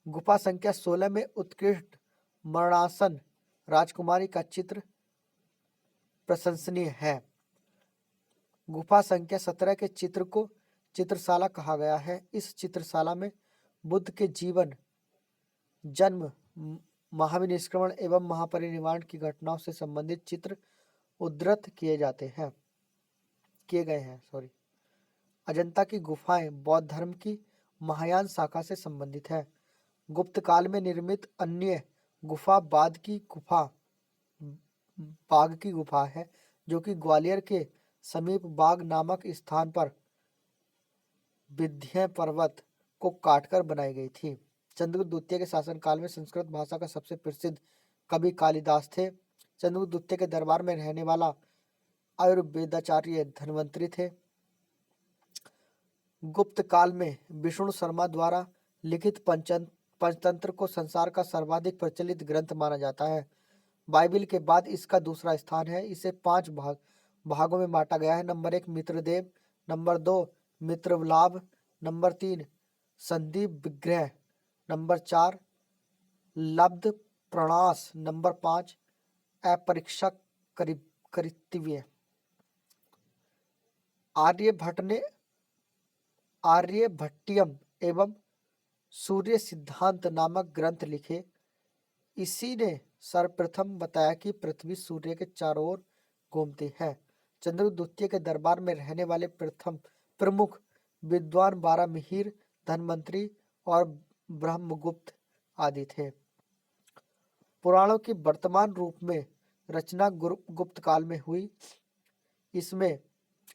गुफा संख्या 16 में उत्कृष्ट मरणासन राजकुमारी का चित्र प्रशंसनीय है। गुफा संख्या 17 के चित्र को चित्रशाला कहा गया है। इस चित्रशाला में बुद्ध के जीवन, जन्म, महाविनिष्क्रमण एवं महापरिनिर्वाण की घटनाओं से संबंधित चित्र उद्धृत किए गए हैं। अजंता की गुफाएं बौद्ध धर्म की महायान शाखा से संबंधित है। गुप्त काल में निर्मित अन्य गुफा बाघ की गुफा है, जो कि ग्वालियर के समीप बाघ नामक स्थान पर विंध्य पर्वत को काटकर बनाई गई थी। चंद्रगुप्त द्वितीय के शासनकाल में संस्कृत भाषा का सबसे प्रसिद्ध कवि कालिदास थे। चंद्रगुप्त द्वितीय के दरबार में रहने वाला आयुर्वेदाचार्य धन्वंतरी थे। गुप्त काल में विष्णु शर्मा द्वारा लिखित पंचतंत्र को संसार का सर्वाधिक प्रचलित ग्रंथ माना जाता है। बाइबिल के बाद इसका दूसरा स्थान है। इसे 5 भागों में बांटा गया है। नंबर 1 मित्रदेव, नंबर 2 मित्रलाभ, नंबर 3 संदीप विग्रह, नंबर 4 लब्ध प्रणास, नंबर 5 अपरीक्षा कृतव्य। आर्यभट्टियम एवं सूर्य सिद्धांत नामक ग्रंथ लिखे। इसी ने सर्वप्रथम बताया कि पृथ्वी सूर्य के चारों ओर घूमती है। चंद्रगुप्त द्वितीय के दरबार में रहने वाले प्रमुख विद्वान बारामिहिर, धन्वंतरी और ब्रह्मगुप्त आदि थे। पुराणों की वर्तमान रूप में रचना गुप्त काल में हुई। इसमें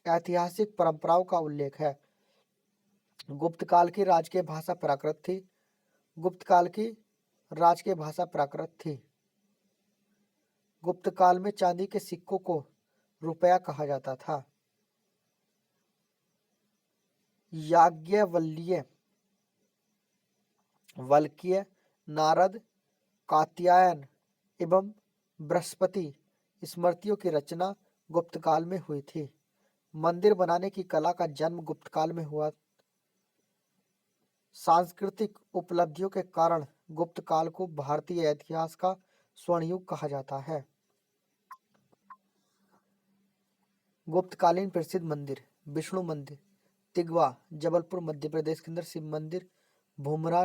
ऐतिहासिक परंपराओं का उल्लेख है। गुप्त काल की राजकीय भाषा प्राकृत थी। गुप्त काल की राजकीय भाषा प्राकृत थी। गुप्त काल में चांदी के सिक्कों को रुपया कहा जाता था। याज्ञवल्क्य, वल्क्य, नारद, कात्यायन एवं बृहस्पति स्मृतियों की रचना गुप्त काल में हुई थी। मंदिर बनाने की कला का जन्म गुप्त काल में हुआ। सांस्कृतिक उपलब्धियों के कारण गुप्त काल को भारतीय इतिहास का स्वर्णयुग कहा जाता है। गुप्तकालीन प्रसिद्ध मंदिर: विष्णु मंदिर तिगवा जबलपुर मध्य प्रदेश के अंदर, शिव मंदिर भूमरा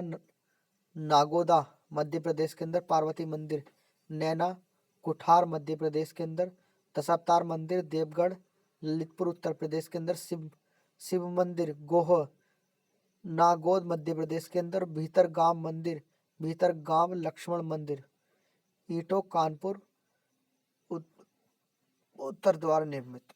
नागोदा मध्य प्रदेश के अंदर, पार्वती मंदिर नैना कुठार मध्य प्रदेश के अंदर, दशावतार मंदिर देवगढ़ ललितपुर उत्तर प्रदेश के अंदर, शिव मंदिर गोह नागौद मध्य प्रदेश के अंदर, भीतर गांव लक्ष्मण मंदिर ईटो कानपुर उत्तर द्वार निर्मित।